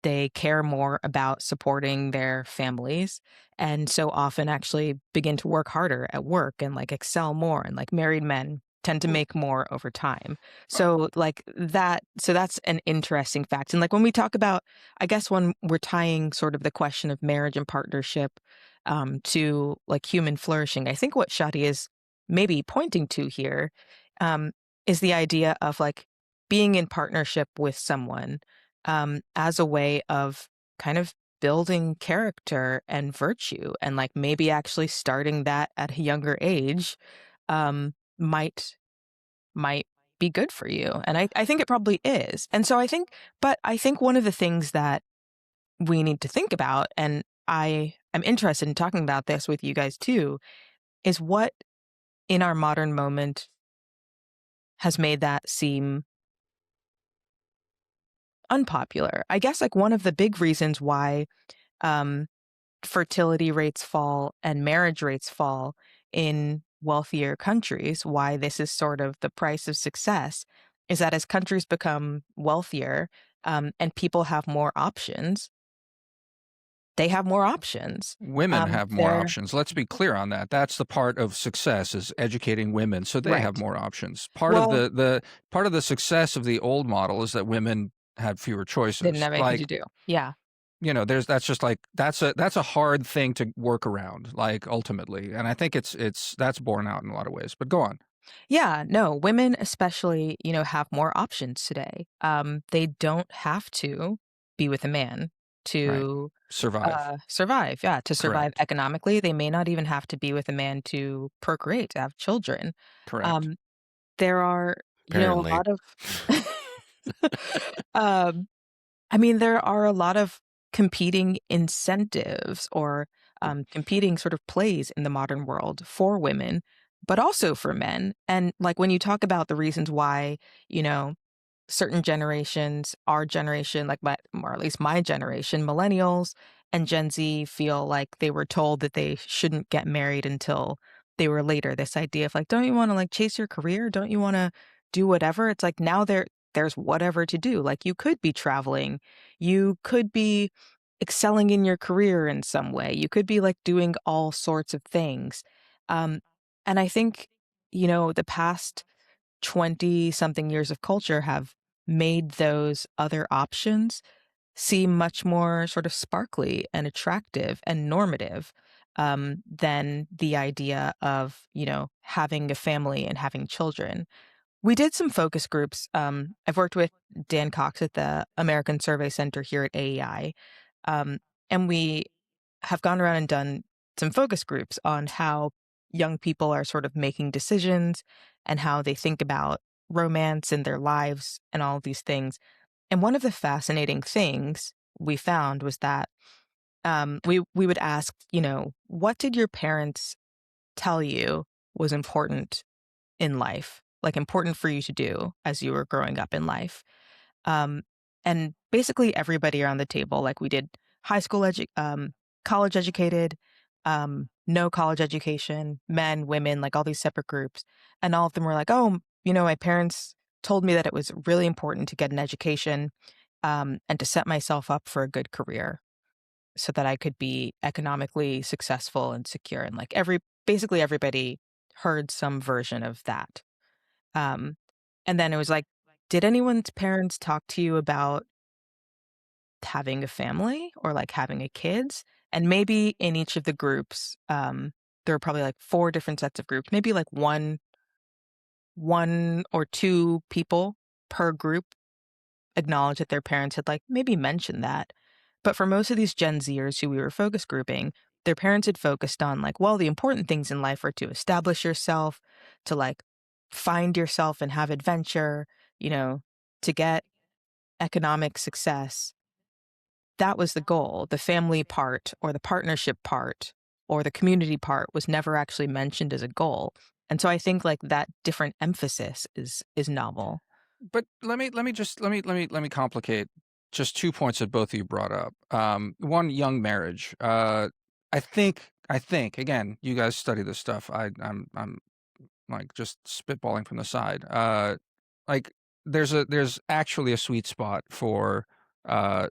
They care more about supporting their families. And so often actually begin to work harder at work and like excel more. And like married men tend to make more over time. So like that, so that's an interesting fact. And like when we talk about, I guess when we're tying sort of the question of marriage and partnership to like human flourishing, I think what Shadi is maybe pointing to here is the idea of like being in partnership with someone as a way of kind of building character and virtue, and like maybe actually starting that at a younger age might be good for you. And I think it probably is. And so I think one of the things that we need to think about, and I am interested in talking about this with you guys too, is what in our modern moment has made that seem unpopular. I guess like one of the big reasons why um, fertility rates fall and marriage rates fall in wealthier countries, why this is sort of the price of success, is that as countries become wealthier and people have more options, they have more options. women have more They're options. Let's be clear on that. That's the part of success, is educating women so they have right. more options. Part of Well, the part of the success of the old model is that women had fewer didn't choices. have anything to Like, do. Yeah. that's just like that's a hard thing to work around, like, ultimately. And I think it's that's borne out in a lot of ways. But go on. Yeah, no, women especially, have more options today. They don't have to be with a man Right. to Survive. survive. Yeah, to survive Correct. economically. They may not even have to be with a man to procreate, to have children. Correct. Um, there are, a Apparently. lot of um, I mean, there are a lot of competing incentives or competing sort of plays in the modern world for women, but also for men. And like when you talk about the reasons why, you know, certain generations, our generation, like or at least my generation, millennials and Gen Z feel like they were told that they shouldn't get married until they were later. This idea of like, don't you want to like chase your career? Don't you want to do whatever? It's like now there's whatever to do. Like you could be traveling, you could be excelling in your career in some way. You could be like doing all sorts of things. Um, and I think, the past 20 something years of culture have made those other options seem much more sort of sparkly and attractive and normative than the idea of, having a family and having children. We did some focus groups. I've worked with Dan Cox at the American Survey Center here at AEI, um, and we have gone around and done some focus groups on how young people are sort of making decisions and how they think about romance in their lives and all of these things. And one of the fascinating things we found was that we would ask, what did your parents tell you was important in life, like important for you to do as you were growing up in life? Um, and basically everybody around the table, like we did high school, college educated, no college education, men, women, like all these separate groups. And all of them were like, oh, my parents told me that it was really important to get an education and to set myself up for a good career so that I could be economically successful and secure. And like basically everybody heard some version of that. Um, and then it was like, did anyone's parents talk to you about having a family or like having a kids? And maybe in each of the groups, there were probably like four different sets of groups, maybe like one or two people per group acknowledge that their parents had like maybe mentioned that. But for most of these Gen Zers who we were focus grouping, their parents had focused on like, well, the important things in life are to establish yourself, to like find yourself and have adventure, to get economic success. That was the goal. The family part or the partnership part or the community part was never actually mentioned as a goal. And so I think like that different emphasis is novel. But let me complicate just 2 points that both of you brought up. One, young marriage. I think again, you guys study this stuff. I'm like just spitballing from the side. Like there's actually a sweet spot for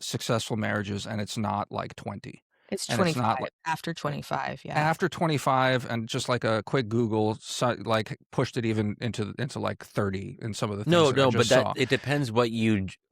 successful marriages, and it's not like 20, It's and it's not 25, like after 25, yeah. after 25, and just like a quick Google like pushed it even into like 30 in some of the things No, that I no, but just saw. it depends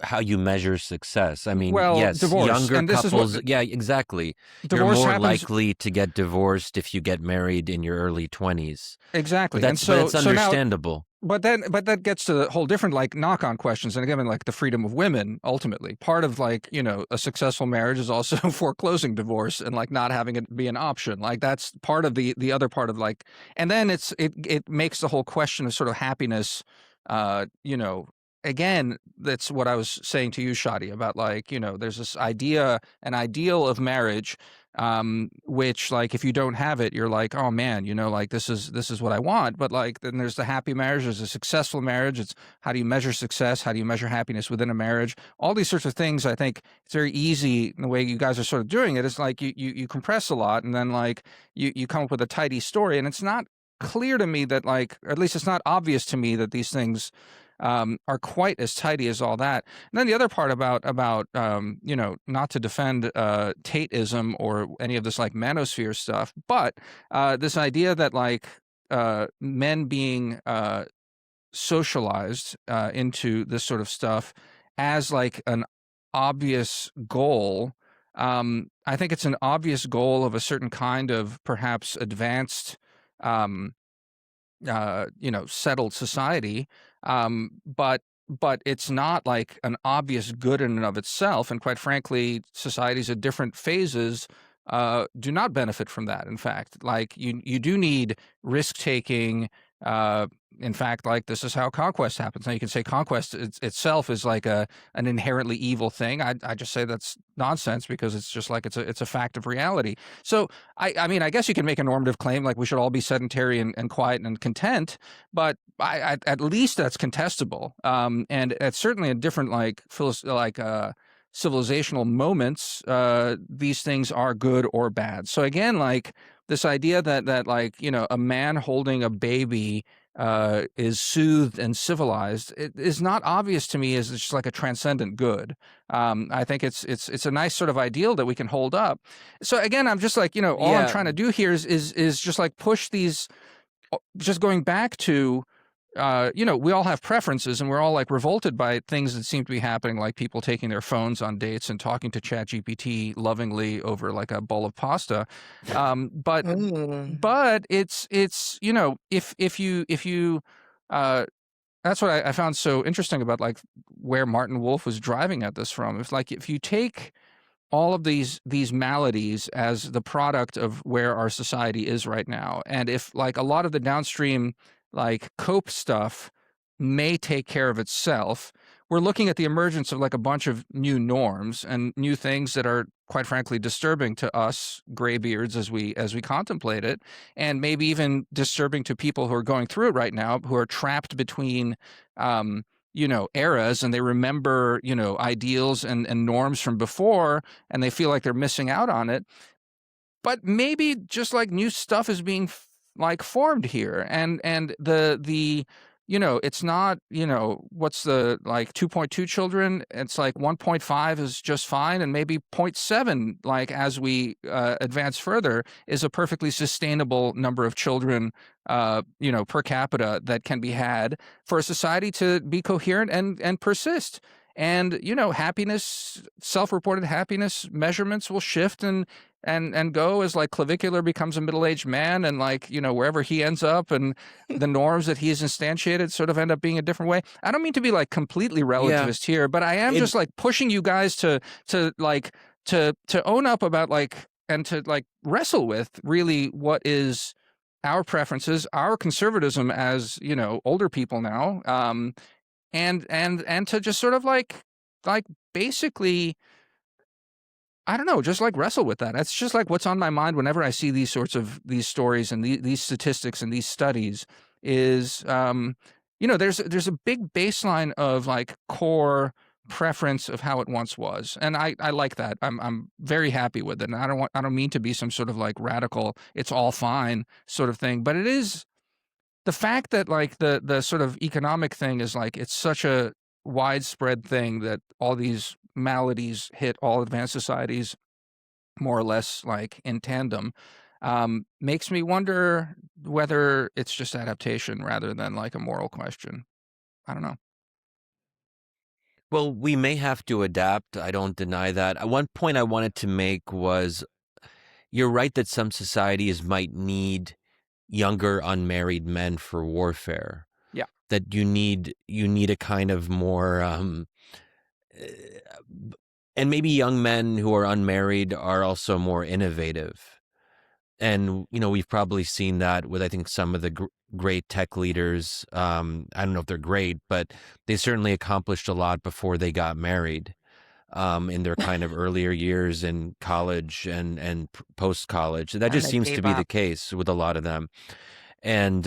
how you measure success. I mean, Well, yes, divorce, younger and this is what couples, yeah, exactly. You're divorce more happens likely to get divorced if you get married in your early 20s. But exactly. And that's so now, understandable. but that gets to the whole different like knock-on questions. And again, like the freedom of women, ultimately. Part of like, a successful marriage is also foreclosing divorce and like not having it be an option. Like that's part of the other part of like, and then it makes the whole question of sort of happiness, uh, you know, again, that's what I was saying to you, Shadi, about like, there's this an ideal of marriage, which like if you don't have it, you're like, oh man, like this is what I want. But like then there's the happy marriage, there's a successful marriage. It's how do you measure success, how do you measure happiness within a marriage, all these sorts of things. I think it's very easy in the way you guys are sort of doing it. It's like you compress a lot, and then like you come up with a tidy story, and it's not clear to me that like, or at least it's not obvious to me that these things are quite as tidy as all that. And then the other part about not to defend Tateism or any of this like manosphere stuff, but this idea that like men being socialized into this sort of stuff as like an obvious goal. I think it's an obvious goal of a certain kind of perhaps advanced um, settled society. But it's not like an obvious good in and of itself. And quite frankly, societies at different phases do not benefit from that. In fact, like you do need risk taking. In fact, like this is how conquest happens. Now you can say conquest itself is like an inherently evil thing. I just say that's nonsense because it's just like it's a fact of reality. So I mean, I guess you can make a normative claim like we should all be sedentary and quiet and content, but at least that's contestable. And it's certainly in different like civilizational moments, these things are good or bad. So again, like this idea that like a man holding a baby is soothed and civilized, it is not obvious to me as just like a transcendent good. I think it's a nice sort of ideal that we can hold up. So again, I'm just like all I'm Yeah, trying to do here is just like push these. Just going back to we all have preferences, and we're all like revolted by things that seem to be happening, like people taking their phones on dates and talking to ChatGPT lovingly over like a bowl of pasta. But Mm. it's if you that's what I found so interesting about like where Martin Wolf was driving at this from. It's like if you take all of these maladies as the product of where our society is right now, and if like a lot of the downstream like cope stuff may take care of itself, we're looking at the emergence of like a bunch of new norms and new things that are quite frankly disturbing to us graybeards as we contemplate it, and maybe even disturbing to people who are going through it right now, who are trapped between eras, and they remember ideals and norms from before, and they feel like they're missing out on it. But maybe just like new stuff is being like formed here, and the it's not what's the like 2.2 children, it's like 1.5 is just fine, and maybe 0.7 like as we advance further is a perfectly sustainable number of children per capita that can be had for a society to be coherent and persist. And happiness, self-reported happiness measurements will shift and go as like Clavicular becomes a middle-aged man, and like wherever he ends up, and the norms that he's instantiated sort of end up being a different way. I don't mean to be like completely Yeah. relativist here, but I am It just like pushing you guys to own up about like, and to like wrestle with really what is our preferences, our conservatism as older people now, and to just sort of like basically, I don't know, just like wrestle with that. That's just like what's on my mind whenever I see these sorts of these stories and these statistics and these studies is, there's a big baseline of like core preference of how it once was. And I like that. I'm very happy with it. And I don't mean to be some sort of like radical, it's all fine sort of thing, but it is the fact that like the sort of economic thing is like it's such a widespread thing that all these maladies hit all advanced societies more or less like in tandem, makes me wonder whether it's just adaptation rather than like a moral question. I don't know. Well, we may have to adapt. I don't deny that. One point I wanted to make was you're right that some societies might need younger unmarried men for warfare. Yeah. That you need a kind of more uh, and maybe young men who are unmarried are also more innovative. And we've probably seen that with I think some of the great tech leaders. I don't know if they're great, but they certainly accomplished a lot before they got married. In their kind of earlier years in college and post college, that And just they seems to gave be the up. case with a lot of them. And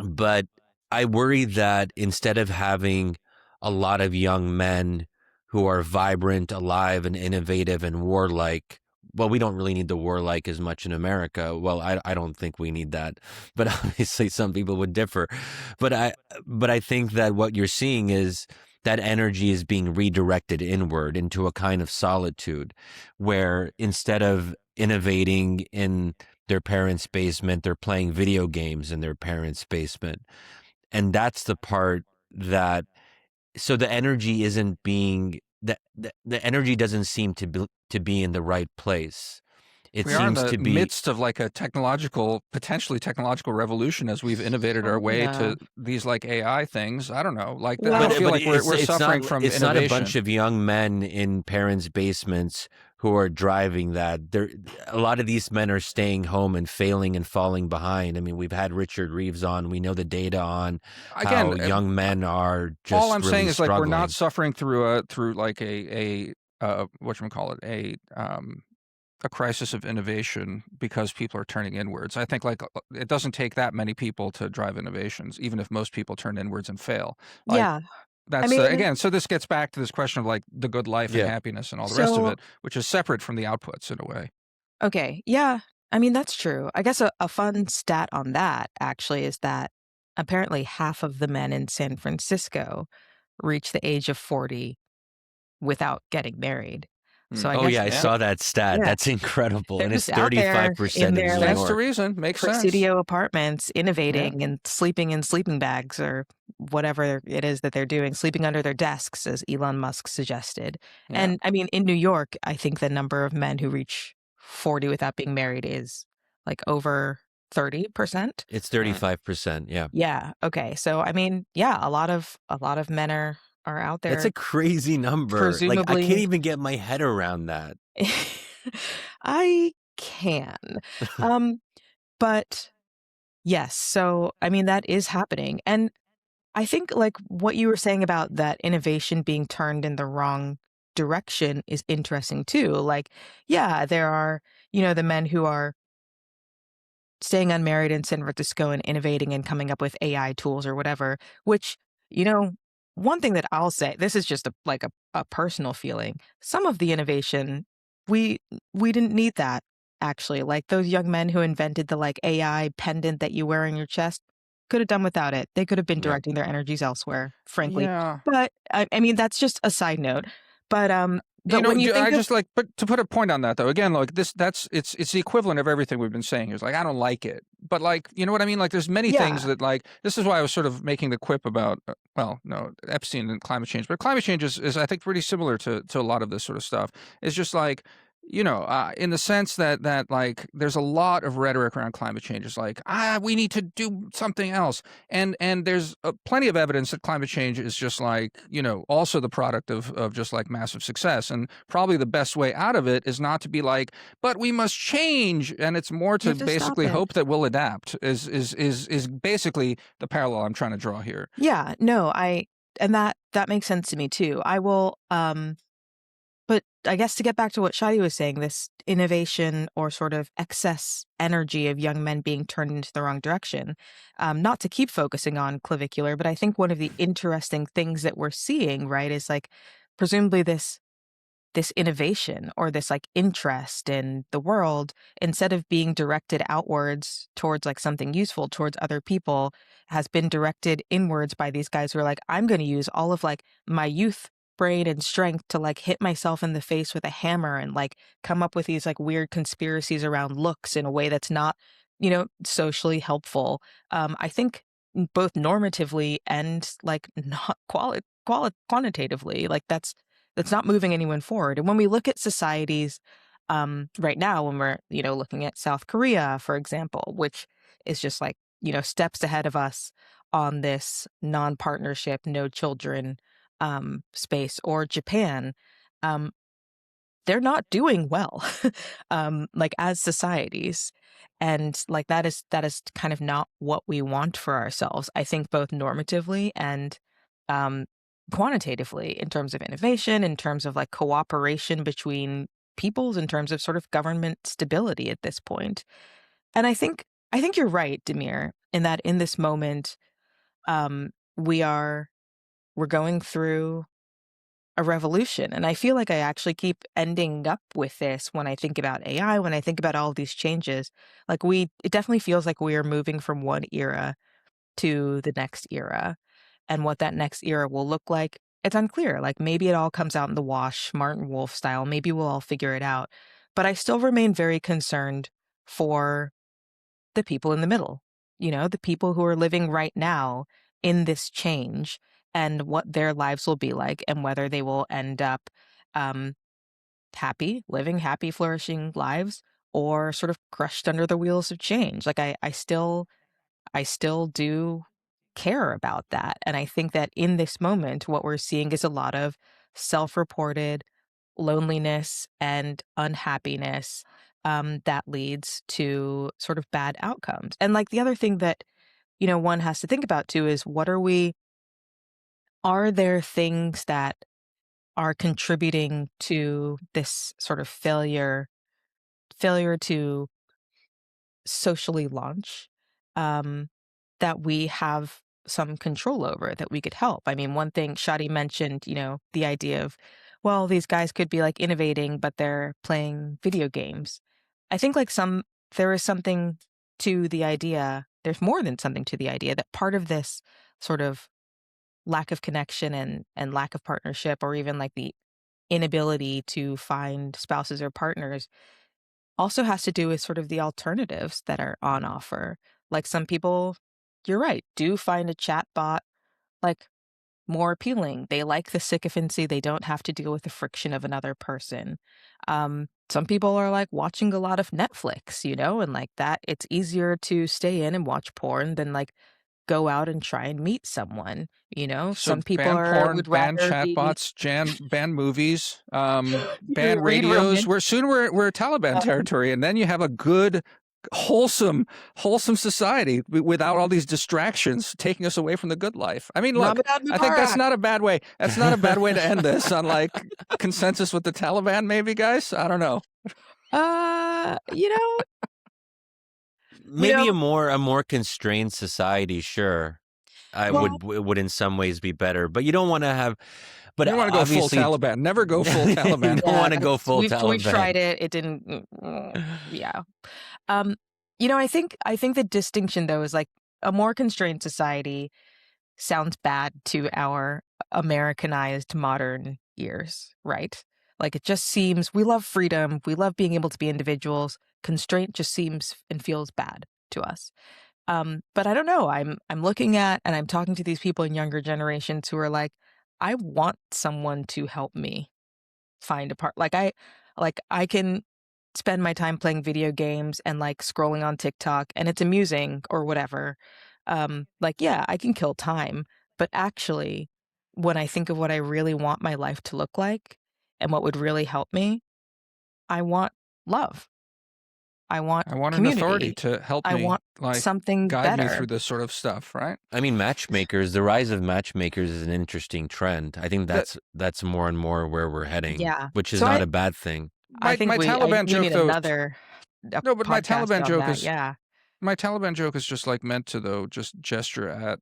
but I worry that instead of having a lot of young men who are vibrant, alive, and innovative and warlike, well, we don't really need the warlike as much in America. Well, I don't think we need that, but obviously some people would differ. But I think that what you're seeing is that energy is being redirected inward into a kind of solitude, where instead of innovating in their parents' basement, they're playing video games in their parents' basement. And that's the part that, so the energy isn't being, the energy doesn't seem to be in the right place. It We are in seems the to be, midst of like a potentially technological revolution as we've innovated our way Kinda. to these like AI things. I don't know. Like I don't Well, feel but like we're it's not suffering from it's not a bunch innovation. of young men in parents' basements who are driving that. A lot of these men are staying home and failing and falling behind. I mean, we've had Richard Reeves on. We know the data on Again, how young men are all just I'm really saying is like we're not struggling. suffering through like a whatchamacallit, a crisis of innovation because people are turning inwards. I think like it doesn't take that many people to drive innovations, even if most people turn inwards and fail. Like yeah. I that's the mean, again. So this gets back to this question of like the good life and Yeah. happiness and all the rest of so it, which is separate from the outputs in a way. okay, yeah. I mean, that's true. I guess a fun stat on that actually is that apparently half of the men in San Francisco reach the age of 40 without getting married. So I Oh guess yeah, I Yeah. saw that stat. yeah, That's incredible, they're and it's just out there in 35% in their New like Stands to York. reason. Makes sense. Presidio apartments, Yeah. innovating and sleeping in sleeping bags or whatever it is that they're doing, sleeping under their desks, as Elon Musk suggested. Yeah. And I mean, in New York, I think the number of men who reach 40 without being married is like over 30%. It's Mm. 35%. Yeah, Yeah. Okay. So I mean, yeah, a lot of men are out that's there a crazy number. Like I can't presumably. even get my head around that. I can. Um, but yes, so I mean that is happening. And I think like what you were saying about that innovation being turned in the wrong direction is interesting too. Like, yeah, there are, the men who are staying unmarried in San Francisco and innovating and coming up with AI tools or whatever, which, you know, one thing that I'll say, this is just a personal feeling. Some of the innovation, we we didn't need that actually. Like those young men who invented the like AI pendant that you wear on your chest could have done without it. They could have been Yeah. directing their energies elsewhere, frankly. Yeah. But I mean, that's just a side note. But You but know, when you I think of just like, but to put a point on that though, again, like it's the equivalent of everything we've been saying. It's like I don't like it, but like you know what I mean. Like there's many things yeah, that like this is why I was sort of making the quip about well, no, Epstein and climate change, but climate change is I think pretty similar to a lot of this sort of stuff. It's just like in the sense that like there's a lot of rhetoric around climate change. It's like we need to do something else, and there's plenty of evidence that climate change is just like also the product of just like massive success, and probably the best way out of it is not to be like, but we must change, and it's more you to have to stop basically it. hope that we'll adapt. Is basically the parallel I'm trying to draw here. Yeah, no, and that makes sense to me too. I will but I guess to get back to what Shadi was saying, this innovation or sort of excess energy of young men being turned into the wrong direction, not to keep focusing on clavicular, but I think one of the interesting things that we're seeing, right, is like presumably this innovation or this like interest in the world, instead of being directed outwards towards like something useful towards other people, has been directed inwards by these guys who are like, I'm going to use all of like my youth brain and strength to like hit myself in the face with a hammer and like come up with these like weird conspiracies around looks in a way that's not socially helpful. I think both normatively and like not quantitatively, like that's not moving anyone forward. And when we look at societies right now, when we're, looking at South Korea, for example, which is just like, steps ahead of us on this non-partnership, no children space, or Japan, um, they're not doing well, like as societies. And like that is kind of not what we want for ourselves. I think both normatively and um, quantitatively, in terms of innovation, in terms of like cooperation between peoples, in terms of sort of government stability at this point. And I think you're right, Demir, in that in this moment, um, we're going through a revolution. And I feel like I actually keep ending up with this when I think about AI, when I think about all of these changes. Like it definitely feels like we are moving from one era to the next era. And what that next era will look like, it's unclear. Like maybe it all comes out in the wash, Martin Wolf style. Maybe we'll all figure it out. But I still remain very concerned for the people in the middle, the people who are living right now in this change and what their lives will be like and whether they will end up um, living happy, flourishing lives or sort of crushed under the wheels of change. Like I still do care about that. And I think that in this moment, what we're seeing is a lot of self reported loneliness and unhappiness that leads to sort of bad outcomes. And like the other thing that, one has to think about too is are there things that are contributing to this sort of failure to socially launch um, that we have some control over that we could help. I mean, one thing Shadi mentioned, the idea of, well, these guys could be like innovating, but they're playing video games. I think like there is something to the idea, there's more than something to the idea that part of this sort of lack of connection and lack of partnership or even like the inability to find spouses or partners also has to do with sort of the alternatives that are on offer. Like some people, you're right, do find a chat bot like more appealing. They like the sycophancy. They don't have to deal with the friction of another person. Some people are like watching a lot of Netflix, and like that, it's easier to stay in and watch porn than like go out and try and meet someone. So Some people ban porn, would ban rather be chatbots, ban movies, ban read radios. romance. We're Taliban territory, and then you have a good, wholesome society without all these distractions taking us away from the good life. I mean, look, Ramadan I think that's Mubarak. not a bad way. That's not a bad way to end this on like consensus with the Taliban, maybe, guys. I don't know. Uh, you know, you Maybe a know, more constrained society, sure. I well, would in some ways be better, but you don't want to have. But You don't want to go full obviously, Taliban. Never go full you Taliban. don't yeah, want to go full we've Taliban. tried it. It didn't. Yeah. Um, I think the distinction though is like a more constrained society sounds bad to our Americanized modern ears, right? Like it just seems we love freedom, we love being able to be individuals. Constraint just seems and feels bad to us. But I don't know. I'm looking at and I'm talking to these people in younger generations who are like, I want someone to help me find a part. Like I can spend my time playing video games and like scrolling on TikTok and it's amusing or whatever. Like yeah, I can kill time, but actually when I think of what I really want my life to look like and what would really help me, I want love. I want I want an authority community. to help I me, want like something guide me through better. this sort of stuff, right? I mean, matchmakers. The rise of matchmakers is an interesting trend. I think That that's more and more where we're heading, Yeah. which is So not I a bad thing. I my think my we Taliban joke need though. another a No, but podcast on that. Yeah. my Taliban joke is just like meant to though just gesture at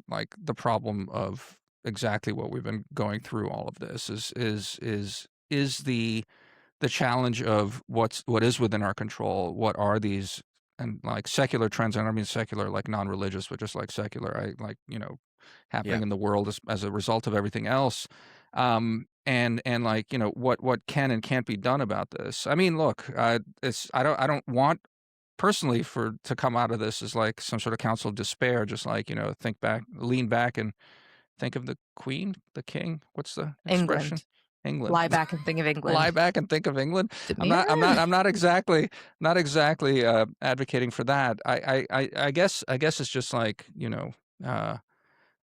like the problem of exactly what we've been going through. All of this is the challenge of what is within our control. What are these and like secular trends? I don't mean secular like non-religious, but just like secular. I like happening Yeah, in the world as a result of everything else. And like what can and can't be done about this. I mean, look, it's I don't want personally for to come out of this as like some sort of counsel of despair. Just like lean back and think of the queen, the king. What's the expression? England. England. Lie back and think of Lie England. back and think of England. Demir? I'm not exactly advocating for that. I guess it's just like uh,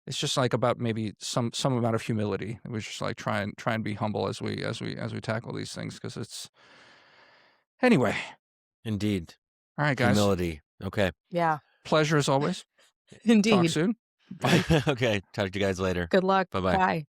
it's just like about maybe some amount of humility. It was just like try and be humble as we tackle these things because it's anyway. indeed. All right, guys. Humility. Okay. Yeah. Pleasure as always. Talk Indeed. soon. Bye. Okay. Talk to you guys later. Good luck. Bye bye. Bye.